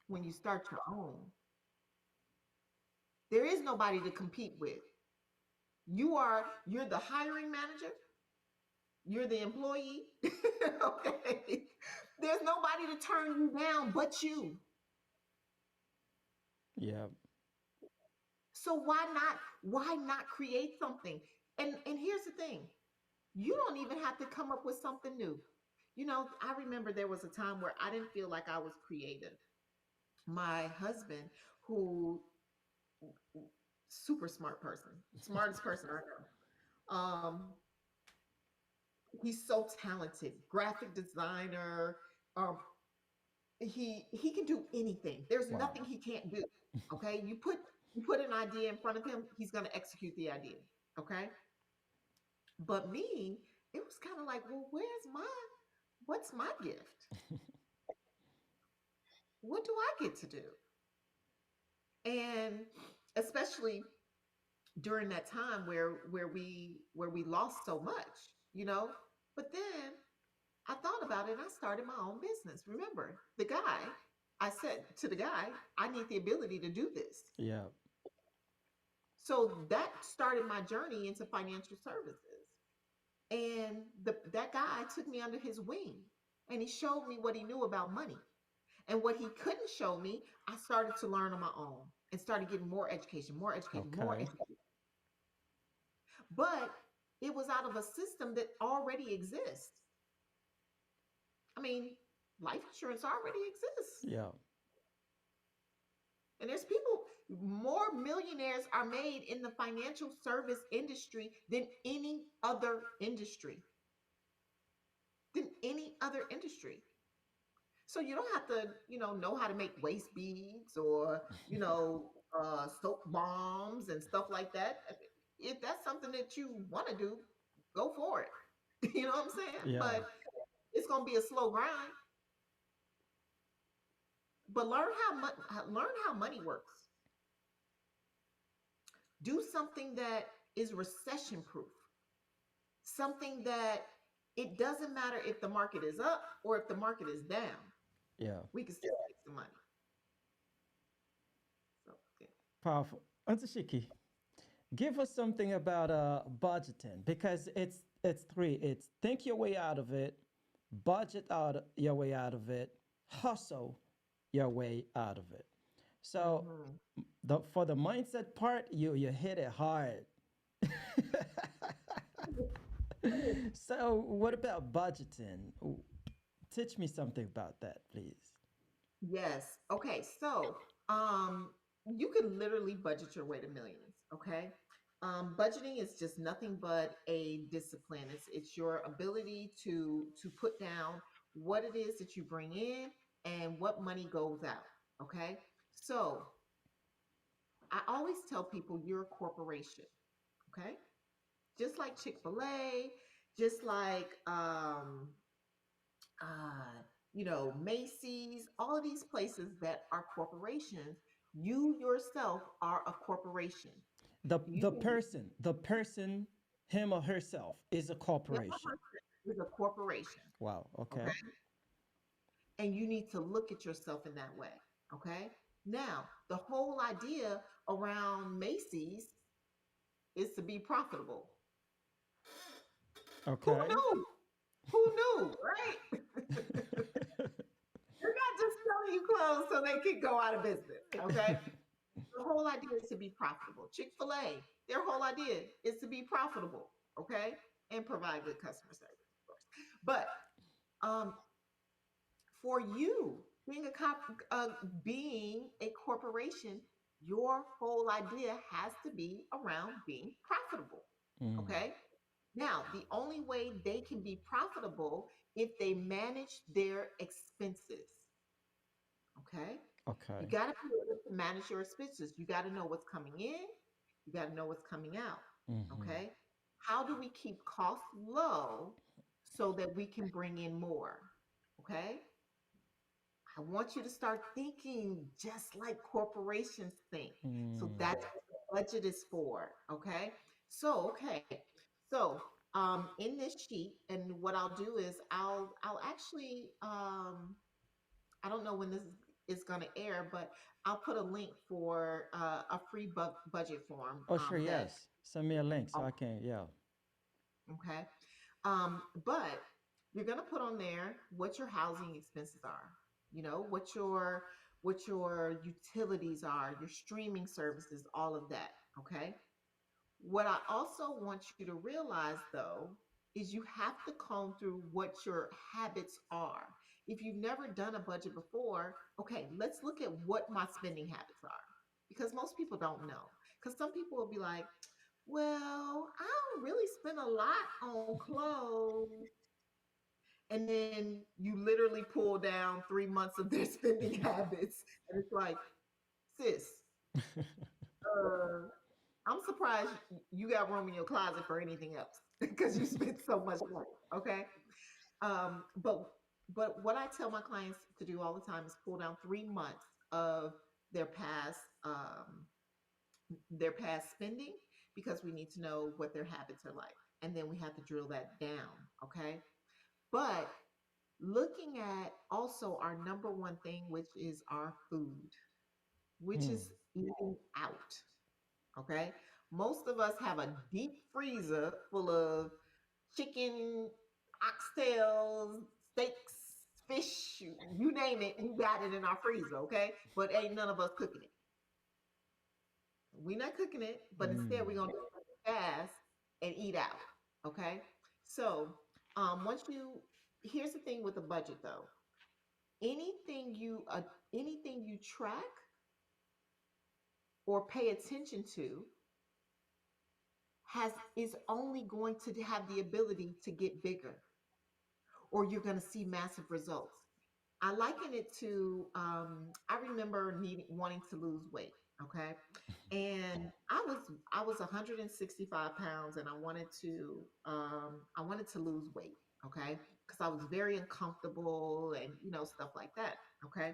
When you start your own. There is nobody to compete with. You're the hiring manager, you're the employee. Okay. There's nobody to turn you down but you. Yeah. So why not create something? And here's the thing. You don't even have to come up with something new. I remember there was a time where I didn't feel like I was creative. My husband, who super smart person, smartest person I know. He's so talented, graphic designer. Um, he can do anything. There's Wow. nothing he can't do. Okay, you put an idea in front of him, he's going to execute the idea. Okay, but me, it was kind of like, well, what's my gift? What do I get to do? And especially during that time where we lost so much, you know. But then I thought about it and I started my own business. Remember, I said to the guy, I need the ability to do this. Yeah. So that started my journey into financial services. And that guy took me under his wing and he showed me what he knew about money. And what he couldn't show me, I started to learn on my own and started getting more education, more education, more Okay. education. But it was out of a system that already exists. I mean, life insurance already exists. Yeah. And there's more millionaires are made in the financial service industry than any other industry. Than any other industry. So you don't have to, know how to make waist beads or, soap bombs and stuff like that. If that's something that you want to do, go for it. You know what I'm saying? Yeah. But it's gonna be a slow grind. But learn how money works. Do something that is recession proof. Something that it doesn't matter if the market is up or if the market is down. Yeah. We can still make some money. So yeah. Powerful. Auntie Shiki, give us something about budgeting because it's three. It's think your way out of it, budget out your way out of it, hustle your way out of it. So Mhm. for the mindset part, you hit it hard. So what about budgeting? Teach me something about that, please. Yes. Okay. So, you can literally budget your way to millions. Okay. Budgeting is just nothing but a discipline. It's your ability to put down what it is that you bring in and what money goes out. Okay. So I always tell people you're a corporation. Okay. Just like Chick-fil-A, just like Macy's, all of these places that are corporations, you yourself are a corporation. You can be, The person, him or herself, is a your corporation. person is a corporation, Wow. okay? Okay. And you need to look at yourself in that way, okay? Now, the whole idea around Macy's is to be profitable. Who Okay. knew? Who knew, right? They're not just selling you clothes so they can go out of business, okay? The whole idea is to be profitable. Chick-fil-A, their whole idea is to be profitable, okay? And provide good customer service, of course. But um, for you, being a corporation, your whole idea has to be around being profitable, Mm, okay? Now, the only way they can be profitable if they manage their expenses. Okay. You okay. got to be able to manage your expenses. You got to know what's coming in. You got to know what's coming out. Hmm. Okay. How do we keep costs low so that we can bring in more? Okay. I want you to start thinking just like corporations think. So Mm. that's what the budget is for. Okay. Okay. So in this sheet, and what I'll do is I'll actually I don't know when this is going to air, but I'll put a link for a free budget form Oh, sure. that, Yes. Send me a link so I can. Yeah. okay. But you're going to put on there what your housing expenses are, what your utilities are, your streaming services, all of that. Okay. What I also want you to realize though is you have to comb through what your habits are. If you've never done a budget before, okay, let's look at what my spending habits are. Because most people don't know. Because some people will be like, well, I don't really spend a lot on clothes. And then you literally pull down 3 months of their spending habits. And it's like, sis, uh, I'm surprised you got room in your closet for anything else because you spent so much money. Okay. Um, but but what I tell my clients to do all the time is pull down 3 months of their past um, their past spending because we need to know what their habits are like, and then we have to drill that down. Okay. But looking at also our number one thing, which is our food, which Mm. is eating out. Okay. Most of us have a deep freezer full of chicken, oxtails, steaks, fish, you name it, we got it in our freezer. Okay. But ain't none of us cooking it. We're not cooking it, but instead we're Mm. going to do it fast and eat out. Okay. So, once you, here's the thing with a budget though. Anything you, uh, anything you track or pay attention to is only going to have the ability to get bigger, or you're going to see massive results. I liken it to I remember needing wanting to lose weight. Okay. And I was 165 pounds and I wanted to lose weight. Okay. Because I was very uncomfortable and stuff like that. Okay.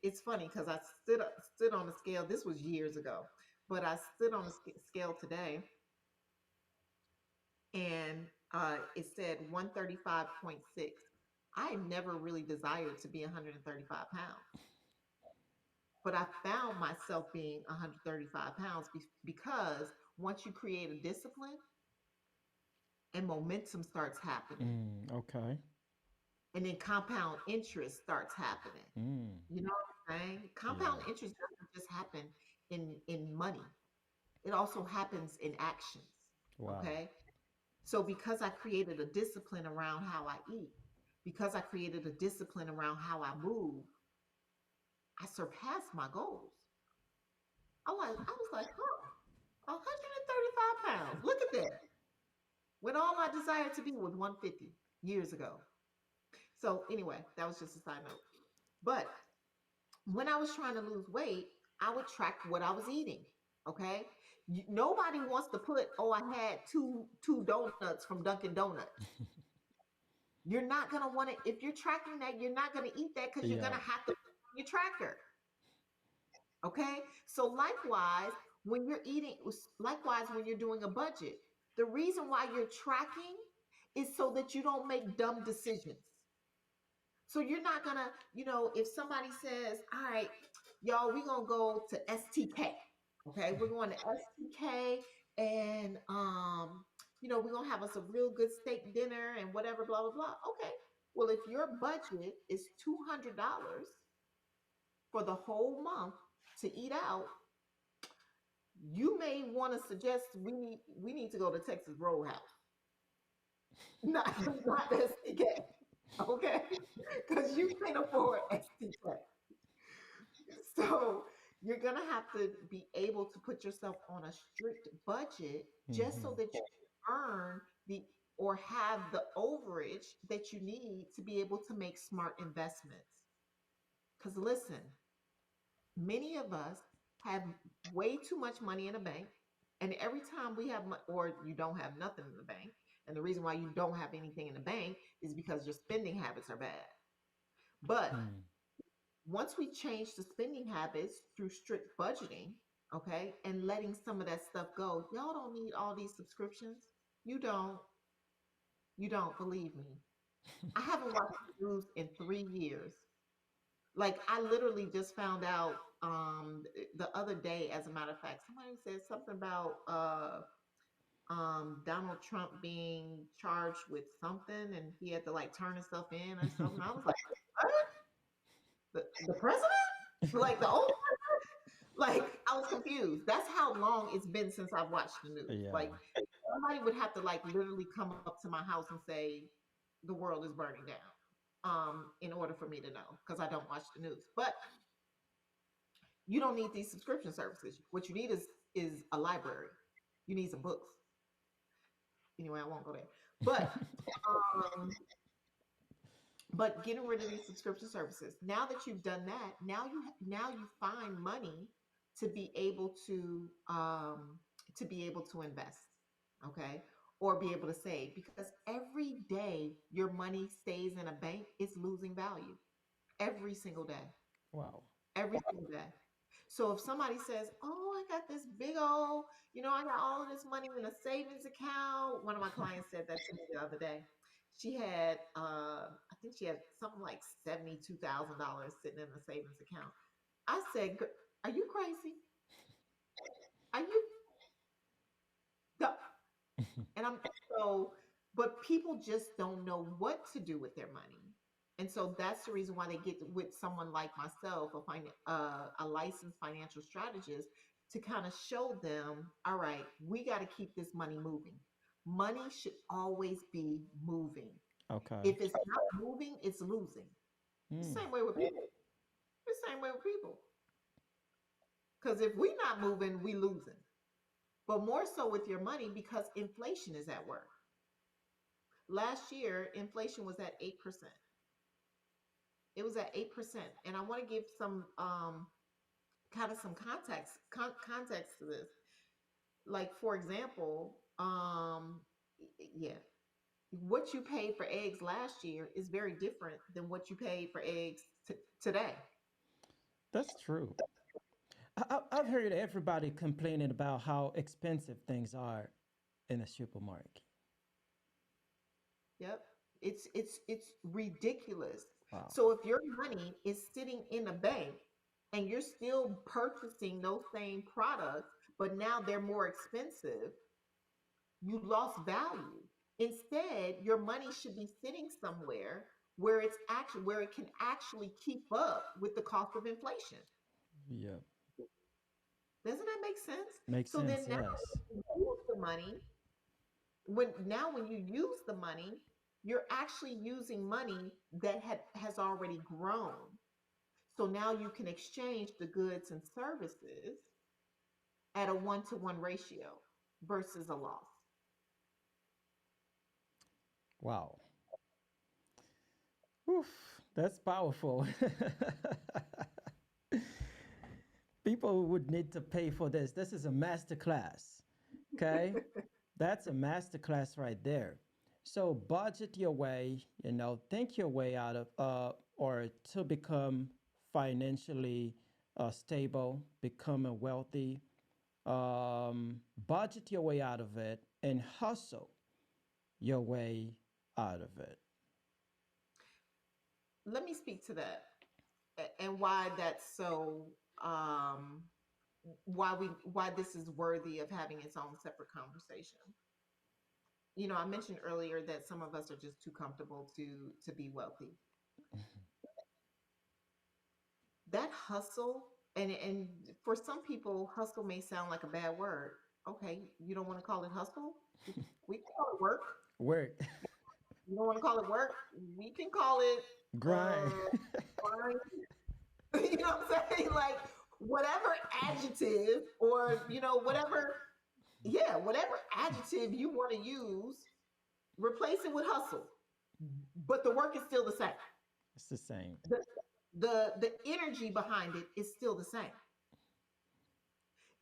It's funny because I stood on the scale. This was years ago, but I stood on the scale today and it said 135.6. I never really desired to be 135 pounds, but I found myself being 135 pounds because once you create a discipline and momentum starts happening, Mm. Okay. and then compound interest starts happening. Mm. You know what I'm saying? Yeah. Compound interest doesn't just happen in money. It also happens in actions. Wow. Okay? So because I created a discipline around how I eat, because I created a discipline around how I move, I surpassed my goals. I was like, huh, 135 pounds. Look at that. When all I desired to be was 150 years ago. So anyway, that was just a side note. But when I was trying to lose weight, I would track what I was eating. Okay. Nobody wants to put, oh, I had two donuts from Dunkin' Donuts. You're not gonna want to, if you're tracking that, you're not gonna eat that because you're Yeah. gonna have to put it on your tracker. Okay. So likewise, when you're eating, likewise, when you're doing a budget, the reason why you're tracking is so that you don't make dumb decisions. So you're not gonna, if somebody says, all right, y'all, we're gonna go to STK. Okay, we're going to STK and we're gonna have us a real good steak dinner and whatever, blah blah blah. Okay. Well, if your budget is $200 for the whole month to eat out, you may want to suggest we need to go to Texas Roadhouse, not STK, okay? Because you can't afford STK. So you're gonna have to be able to put yourself on a strict budget just so Hmm. that you can earn the or have the overage that you need to be able to make smart investments. Because listen, many of us have way too much money in the bank, and every time we have or you don't have nothing in the bank, and the reason why you don't have anything in the bank is because your spending habits are bad. But Hmm. once we change the spending habits through strict budgeting, okay, and letting some of that stuff go, y'all don't need all these subscriptions. You don't. You don't believe me. I haven't watched the news in 3 years. Like I literally just found out the other day, as a matter of fact, somebody said something about Donald Trump being charged with something and he had to like turn himself in or something. I was like, what? The president? Like the old, like I was confused. That's how long it's been since I've watched the news. Yeah. Like somebody would have to like literally come up to my house and say the world is burning down in order for me to know because I don't watch the news. But you don't need these subscription services. What you need is a library. You need some books. Anyway, I won't go there. But um, but getting rid of these subscription services. Now that you've done that, now you find money to be able to invest, okay, or be able to save because every day your money stays in a bank, it's losing value every single day. Wow. Every single day. So if somebody says, "Oh, I got this big old, I got all of this money in a savings account," one of my clients said that to me the other day. She had, I think she had something like $72,000 sitting in a savings account. I said, "Are you crazy? Are you?" No. And I'm so, but people just don't know what to do with their money. And so that's the reason why they get with someone like myself, a licensed financial strategist, to kind of show them, all right, we got to keep this money moving. Money should always be moving. Okay. If it's not moving, it's losing. The Hmm. same way with people. The same way with people. Because if we're not moving, we losing. But more so with your money because inflation is at work. Last year, inflation was at 8%. It was at 8%. And I want to give some kind of some context to this. Like for example, yeah, what you paid for eggs last year is very different than what you paid for eggs today. That's true. I've heard everybody complaining about how expensive things are in a supermarket. Yep. It's ridiculous. Wow. So if your money is sitting in a bank and you're still purchasing those same products, but now they're more expensive, you lost value. Instead, your money should be sitting somewhere where it can actually keep up with the cost of inflation. Yeah. Doesn't that make sense? Makes So then sense. now Yes. when you use the money, when you use the money, you're actually using money that has already grown. So now you can exchange the goods and services at a 1-to-1 ratio versus a loss. Wow. Oof. That's powerful. People would need to pay for this. This is a master class. Okay? That's a master class right there. So budget your way, think your way out of or to become financially stable, become a wealthy, budget your way out of it and hustle your way out of it. Let me speak to that and why that's so um why this is worthy of having its own separate conversation. I mentioned earlier that some of us are just too comfortable to be wealthy. That hustle, and for some people hustle may sound like a bad word. Okay, you don't want to call it hustle, we can call it work. Work, You don't want to call it work, we can call it grind. grind. You know what I'm saying? Like whatever adjective or whatever, yeah, whatever adjective you want to use, replace it with hustle. But the work is still the same. It's the same. The energy behind it is still the same.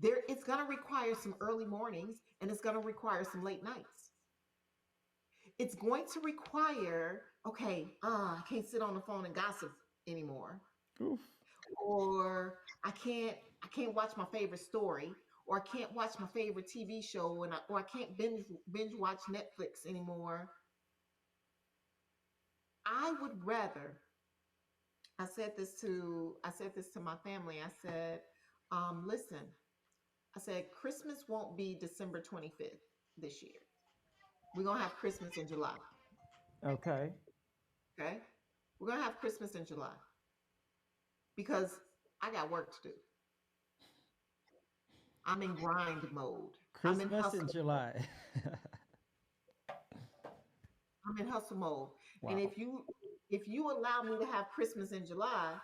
It's going to require some early mornings and it's going to require some late nights. It's going to require, okay, I can't sit on the phone and gossip anymore, Oof. or I can't watch my favorite story, or I can't watch my favorite TV show, or I can't binge watch Netflix anymore. I would rather. I said this to my family. I said, listen. I said Christmas won't be December 25th this year. We're gonna have Christmas in July. Okay. Okay, we're gonna have Christmas in July because I got work to do. I'm in grind mode. I'm in Christmas in hustle. July. I'm in hustle mode. And Wow. if you allow me to have Christmas in July,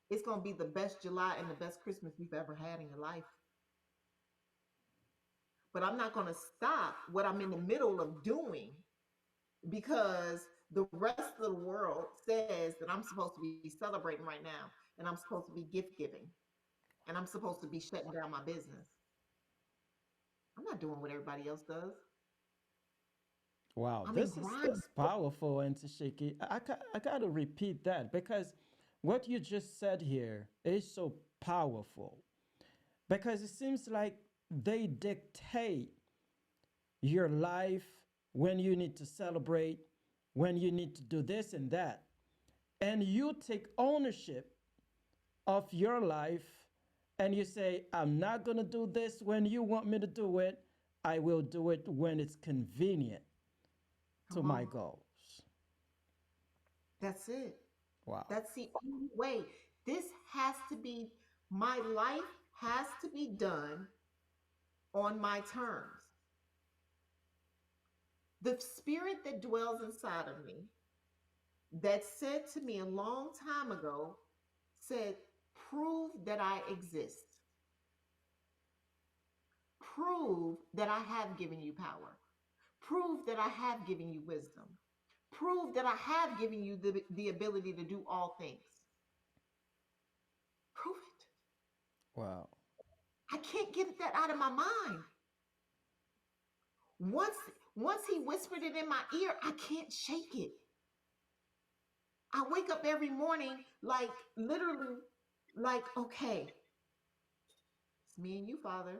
it's gonna be the best July and the best Christmas you've ever had in your life. But I'm not gonna stop what I'm in the middle of doing because the rest of the world says that I'm supposed to be celebrating right now and I'm supposed to be gift giving and I'm supposed to be shutting down my business. I'm not doing what everybody else does. Wow, I'm in this grind. is powerful, and Shiki. I got to repeat that because what you just said here is so powerful because it seems like they dictate your life when you need to celebrate, when you need to do this and that, and you take ownership of your life and you say, I'm not going to do this when you want me to do it. I will do it when it's convenient to Come my on. goals. That's it. Wow. That's the only way. This has to be, my life has to be done on my terms. The spirit that dwells inside of me that said to me a long time ago said, prove that I exist. Prove that I have given you power. Prove that I have given you wisdom. Prove that I have given you the ability to do all things. Prove it. Wow. I can't get that out of my mind. Once once he whispered it in my ear, I can't shake it. I wake up every morning like literally like, okay, it's me and you, Father.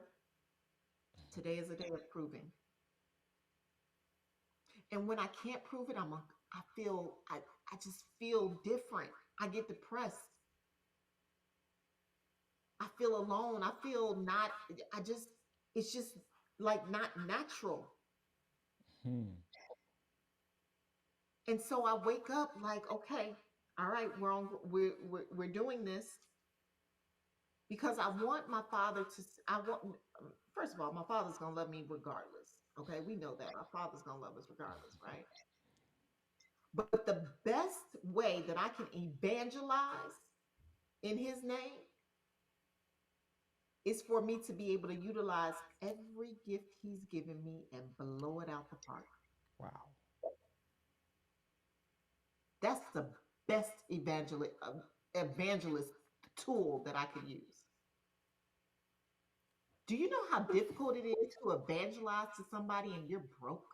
Today is a day of proving. And when I can't prove it, I feel I just feel different. I get depressed. I feel alone. I feel not I just it's just like not natural. Hmm. And so I wake up like, okay, all right, we're doing this because I want my father to. I want first of all, my father's gonna love me regardless. Okay, we know that our father's gonna love us regardless, right? But the best way that I can evangelize in His name is for me to be able to utilize every gift He's given me and blow it out the park. Wow. That's the best evangelist tool that I could use. Do you know how difficult it is to evangelize to somebody and you're broke?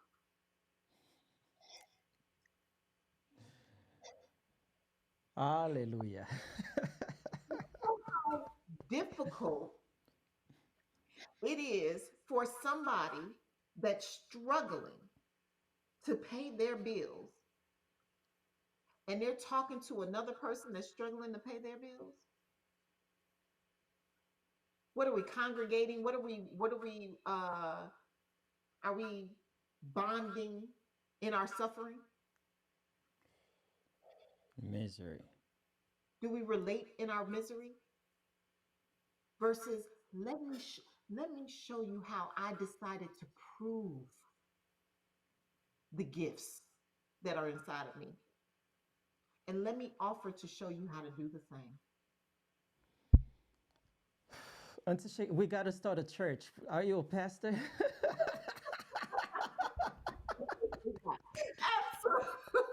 Hallelujah. How difficult it is for somebody that's struggling to pay their bills and they're talking to another person that's struggling to pay their bills. What are we congregating? Are we bonding in our suffering? Misery. Do we relate in our misery? Versus let me sh- let me show you how I decided to prove the gifts that are inside of me, and let me offer to show you how to do the same. Auntie Shake, we got to start a church. Are you a pastor?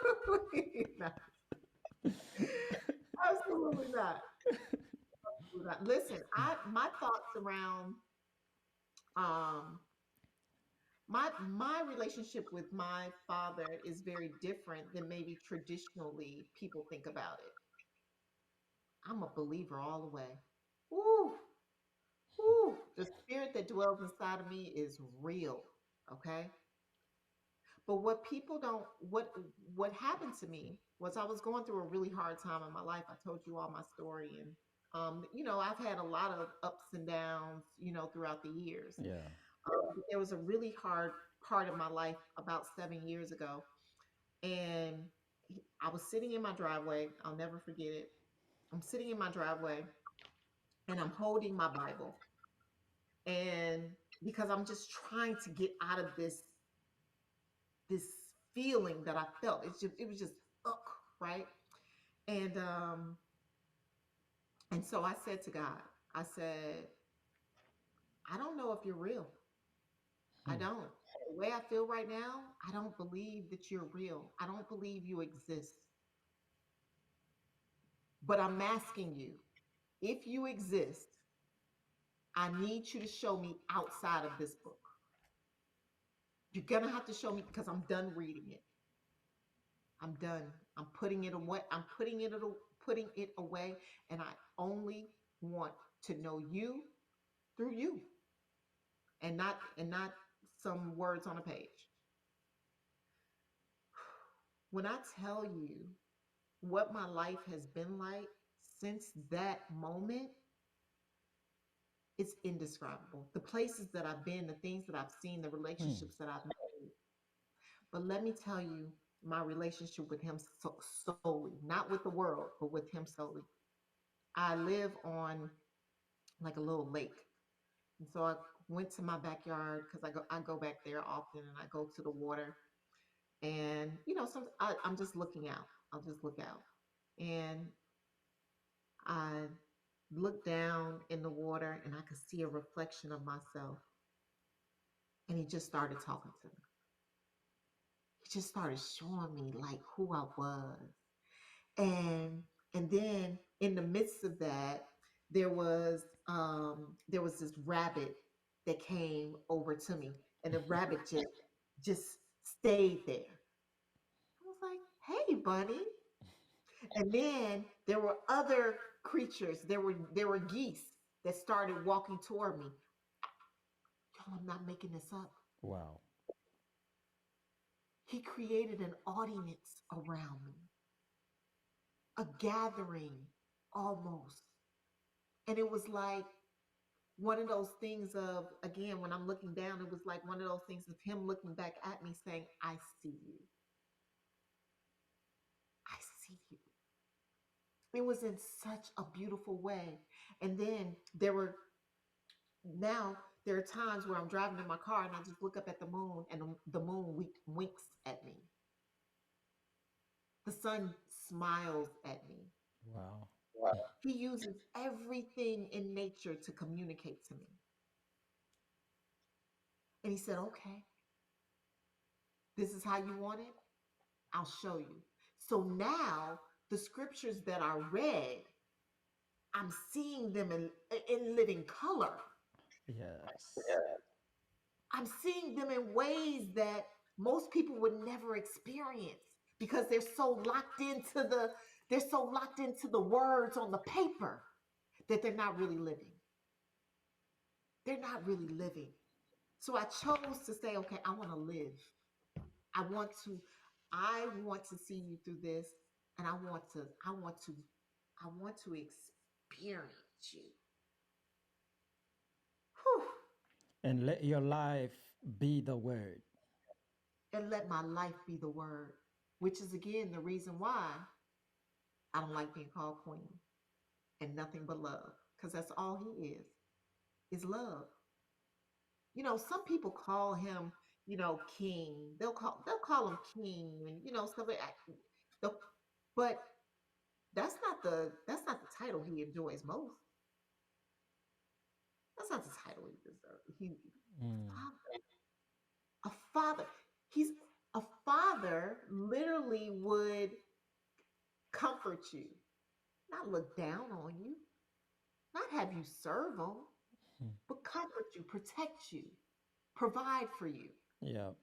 Absolutely not. Absolutely not. Absolutely not. Listen, I my thoughts around um my relationship with my father is very different than maybe traditionally people think about it. I'm a believer all the way. Ooh, ooh, the spirit that dwells inside of me is real. Okay. But what people don't, what happened to me was I was going through a really hard time in my life. I told you all my story, and I've had a lot of ups and downs, throughout the years. Yeah. But there was a really hard part of my life about 7 years ago, and I was sitting in my driveway. I'll never forget it. I'm sitting in my driveway, and I'm holding my Bible, and because I'm just trying to get out of this feeling that I felt. It was just ugh, right? And um and so I said to God, I said, I don't know if you're real. I Hmm. don't. The way I feel right now, I don't believe that you're real. I don't believe you exist. But I'm asking you, if you exist, I need you to show me outside of this book. You're gonna have to show me because I'm done reading it. I'm done. I'm putting it away. Putting it away, and I only want to know you through you, and not some words on a page. When I tell you what my life has been like since that moment, it's indescribable. The places that I've been, the things that I've seen, the Hmm. relationships that I've made. But let me tell you, my relationship with him solely, not with the world, but with him solely. I live on like a little lake. And so I went to my backyard because I go back there often, and I go to the water, and I'm just looking out. I'll just look out, and I looked down in the water, and I could see a reflection of myself, and he just started talking to me. He just started showing me like who I was, and and then in the midst of that, there was this rabbit that came over to me, and the rabbit just stayed there. I was like, hey bunny. And then there were other creatures. There were geese that started walking toward me. Y'all, I'm not making this up. Wow. He created an audience around me, a gathering almost. And it was like one of those things of, again, when I'm looking down, it was like one of those things of him looking back at me saying, I see you. I see you. It was in such a beautiful way. And then now there are times where I'm driving in my car and I just look up at the moon, and the moon winks at me. The sun smiles at me. Wow. He uses everything in nature to communicate to me. And he said, okay, this is how you want it. I'll show you. So now the scriptures that I read, I'm seeing them in living color. Yes. I'm seeing them in ways that most people would never experience because they're so locked into the words on the paper that they're not really living. They're not really living. So I chose to say, okay, I want to live. I want to I want to see you through this, and I want to experience you. Whew. And let your life be the word. And let my life be the word, which is again the reason why I don't like being called queen and nothing but love, because that's all he is love. Some people call him, king. They'll call him king, and stuff like that. The- But that's not the title he enjoys most. That's not the title he deserves. Mm. Father, a father. He's a father. Literally would comfort you, not look down on you, not have you serve him, but comfort you, protect you, provide for you, Yeah.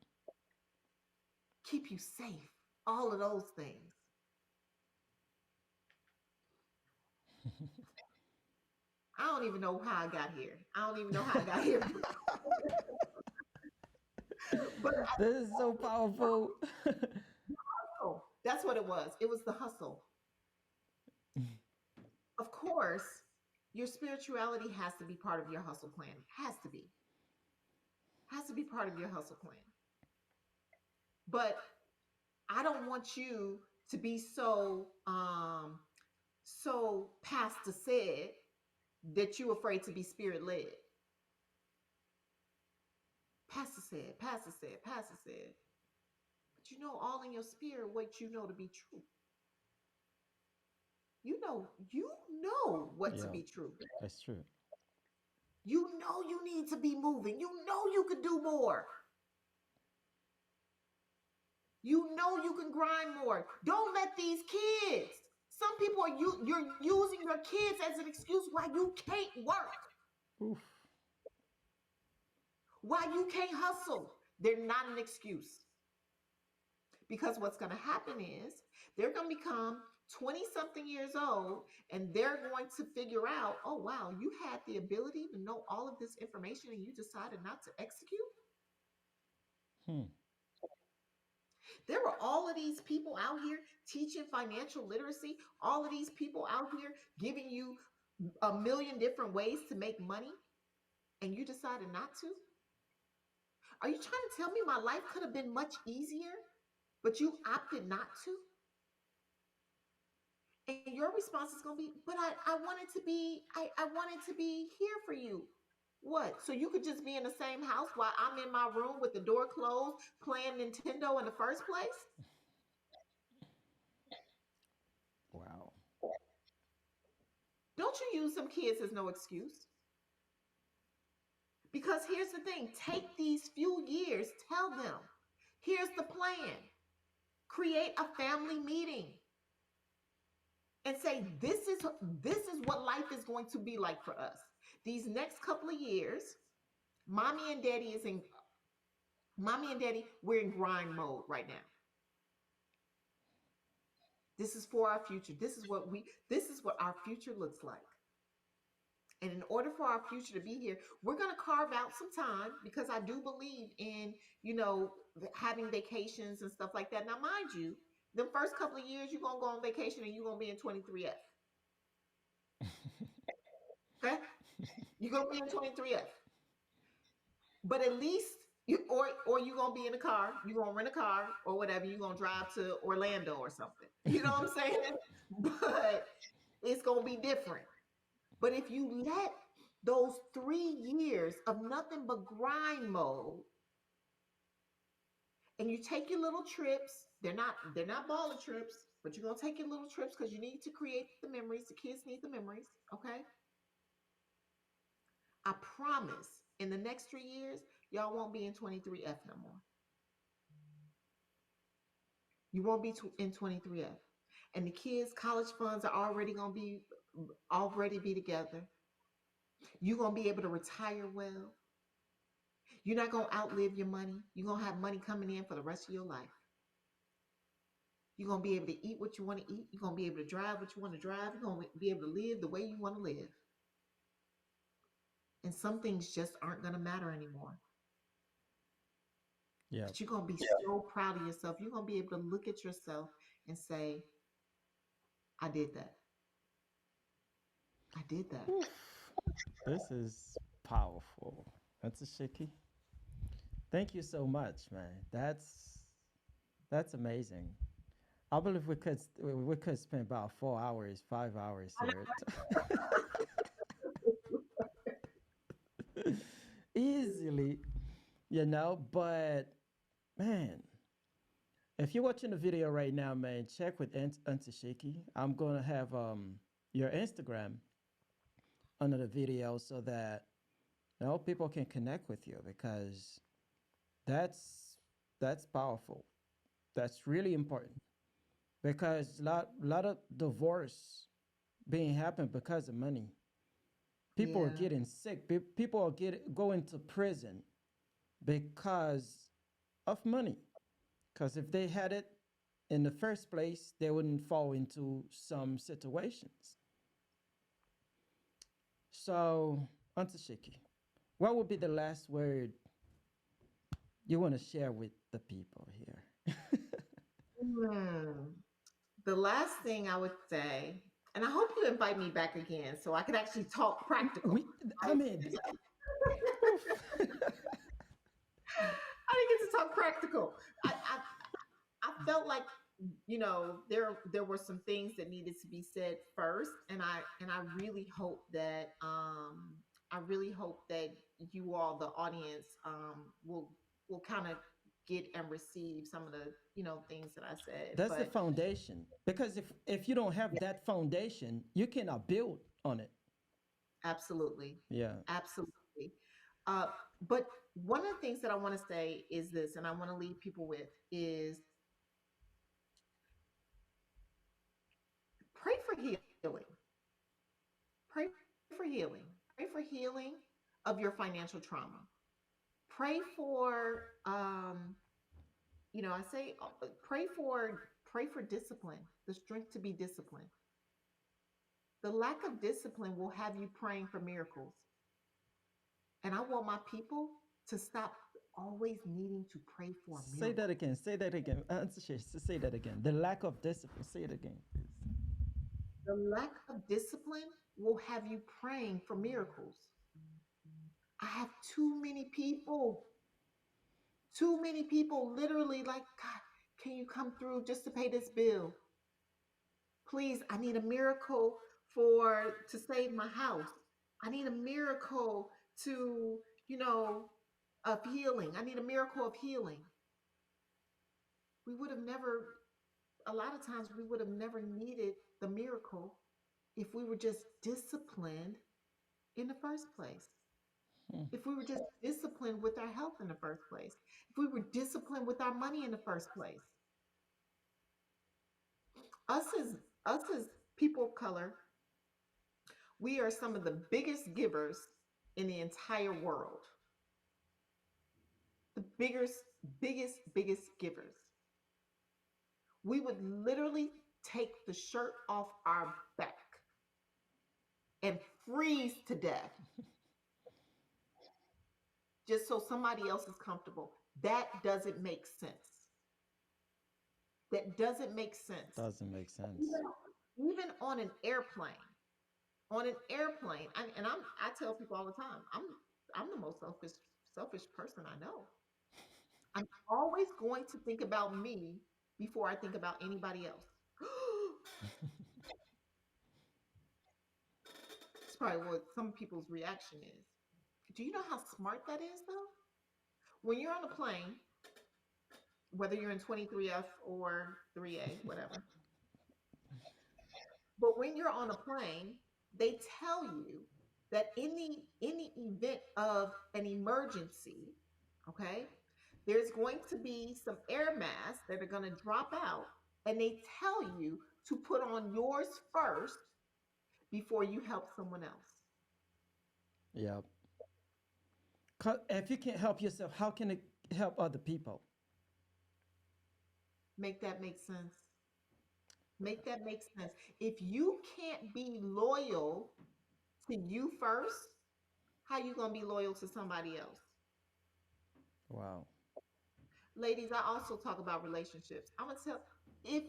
keep you safe. All of those things. I don't even know how I got here. I don't even know how I got here. But This is so powerful. that's what it was. It was the hustle. Of course, your spirituality has to be part of your hustle plan. Has to be. Has to be part of your hustle plan. But I don't want you to be so past the said that you're afraid to be spirit led. Pastor said, Pastor said, Pastor said. But all in your spirit what you know to be true. You know what to Yeah, be true. that's true. You know you need to be moving. You know you could do more. You know you can grind more. Don't let these kids. Some people you're using your kids as an excuse why you can't work, Oof. why you can't hustle. They're not an excuse. Because what's going to happen is they're going to become 20 something years old and they're going to figure out, oh, wow, you had the ability to know all of this information and you decided not to execute. Hmm. There were all of these people out here teaching financial literacy, all of these people out here giving you a million different ways to make money, and you decided not to. Are you trying to tell me my life could have been much easier, but you opted not to? And your response is going to be, but I wanted to be, I wanted to be here for you. What? So you could just be in the same house while I'm in my room with the door closed playing Nintendo in the first place? Wow. Don't you use some kids as no excuse? Because here's the thing, take these few years, tell them, here's the plan. Create a family meeting and say, this is what life is going to be like for us. These next couple of years, mommy and daddy is in mommy and daddy, we're in grind mode right now. This is for our future. This is what our future looks like. And in order for our future to be here, we're going to carve out some time because I do believe in, having vacations and stuff like that. Now, mind you, the first couple of years, you're going to go on vacation and you're going to be in 23F. Okay? You're going to be in 23F. But at least, or you're going to be in a car, you're going to rent a car or whatever, you're going to drive to Orlando or something. You know what I'm saying? But it's going to be different. But if you let those 3 years of nothing but grind mode, and you take your little trips, they're not baller trips, but you're gonna take your little trips because you need to create the memories. The kids need the memories, okay? I promise in the next 3 years, y'all won't be in 23F no more. You won't be in 23F. And the kids' college funds are already gonna be already be together. You're going to be able to retire well. You're not going to outlive your money. You're going to have money coming in for the rest of your life. You're going to be able to eat what you want to eat. You're going to be able to drive what you want to drive. You're going to be able to live the way you want to live. And some things just aren't going to matter anymore. Yeah. But you're going to be so proud of yourself. You're going to be able to look at yourself and say, I did that. I did that. Oof. This is powerful. That's a shaky. Thank you so much, man. That's amazing. I believe we could spend about 4 hours, 5 hours here. Easily, but man, if you're watching the video right now, man, check with Aunty Shaky. I'm gonna have your Instagram under the video so that people can connect with you because that's that's powerful. That's really important because lot of divorce being happen because of money. People are Yeah. getting sick. People are going to prison because of money. Because if they had it in the first place, they wouldn't fall into some situations. So, Auntie Shiki, what would be the last word you want to share with the people here? Hmm. The last thing I would say, and I hope you invite me back again so I could actually talk practical. we, I Right? mean, oof. I didn't get to talk practical. I felt like there were some things that needed to be said first, and I really hope that you all, the audience, will kind of get and receive some of the things that I said. That's the But foundation. Because if you don't have yeah, that foundation, you cannot build on it. absolutely, Yeah. absolutely. Uh, but one of the things that I want to say is this, and I want to leave people with is pray for healing. Pray for healing. Pray for healing of your financial trauma. Pray for I say pray for discipline, the strength to be disciplined. The lack of discipline will have you praying for miracles. And I want my people to stop always needing to pray for a Say that miracle. again. Say that again. Say that again. The lack of discipline. Say it again, please. The lack of discipline will have you praying for miracles. I have too many people literally like, God, can you come through just to pay this bill? Please, I need a miracle to save my house. I need a miracle to, you know, of healing. I need a miracle of healing. We would have never, a lot of times, we would have never needed the miracle if we were just disciplined in the first place. Hmm. If we were just disciplined with our health in the first place. If we were disciplined with our money in the first place. Us as us as people of color, we are some of the biggest givers in the entire world. The biggest givers. We would literally take the shirt off our back and freeze to death just so somebody else is comfortable. That doesn't make sense. That doesn't make sense. Doesn't make sense. Even on an airplane, I tell people all the time, I'm the most selfish person I know. I'm always going to think about me before I think about anybody else. It's probably what some people's reaction is. Do you know how smart that is, though? When you're on a plane, whether you're in 23F or 3A, whatever, but when you're on a plane, they tell you that in the event of an emergency, okay, there's going to be some air masks that are going to drop out, and they tell you to put on yours first before you help someone else. Yeah. If you can't help yourself, how can it help other people? Make that make sense. Make that make sense. If you can't be loyal to you first, how you gonna be loyal to somebody else? Wow. Ladies, I also talk about relationships. I'm gonna tell if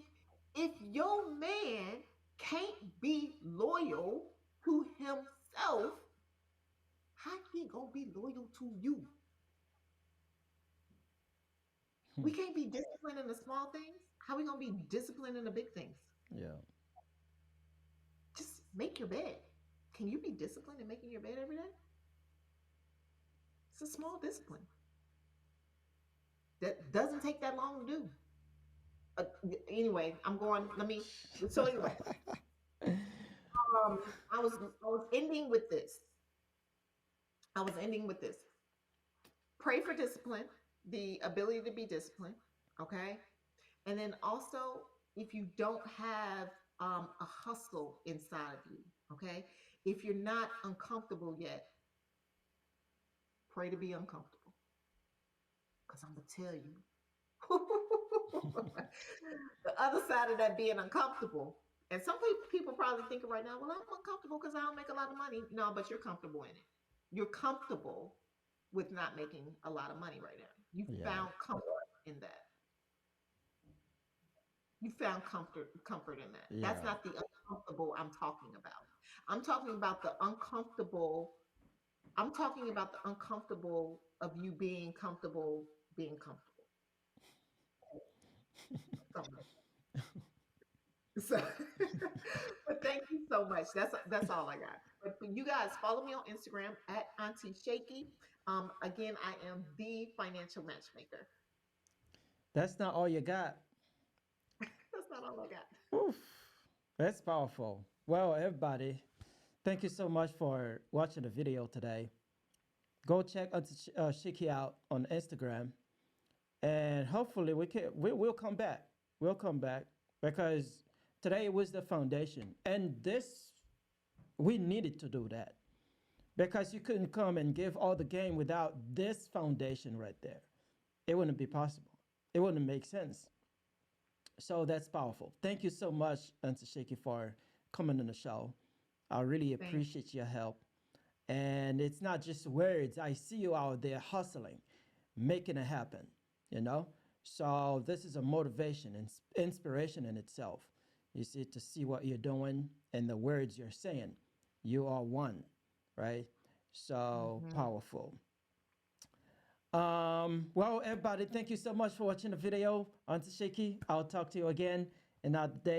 if your man can't be loyal to himself, how he gonna be loyal to you? We can't be disciplined in the small things. How we gonna be disciplined in the big things? Yeah. Just make your bed. Can you be disciplined in making your bed every day? It's a small discipline that doesn't take that long to do. Uh, anyway, I'm going. Let me. So anyway, I was ending with this. I was ending with this. Pray for discipline, the ability to be disciplined. Okay, and then also if you don't have a hustle inside of you. Okay, if you're not uncomfortable yet, pray to be uncomfortable. Because I'm gonna tell you, the other side of that being uncomfortable. And some people probably thinking right now, well, I'm uncomfortable because I don't make a lot of money. No, but you're comfortable in it. You're comfortable with not making a lot of money right now. You Yeah. found comfort in that. You found comfort in that. That's Yeah. not the uncomfortable I'm talking about. I'm talking about the uncomfortable. I'm talking about the uncomfortable of you being comfortable being comfortable. So, so but thank you so much. That's all I got. But you guys follow me on Instagram at Auntie Shaky. Again, I am the financial matchmaker. That's not all you got. That's not all I got. Oof. That's powerful. Well, everybody, thank you so much for watching the video today. Go check Shiki out on Instagram, and hopefully we'll come back. We'll come back because today was the foundation, and this we needed to do that because you couldn't come and give all the game without this foundation right there. It wouldn't be possible. It wouldn't make sense. So that's powerful. Thank you so much, Auntie Shaky, for coming on the show. I really Thank appreciate your help. And it's not just words. I see you out there hustling, making it happen, you know? So this is a motivation and inspiration in itself. You see, to see what you're doing and the words you're saying. You are one, right? So you. powerful. Well, everybody, thank you so much for watching the video. Auntie Shaky, I'll talk to you again another day.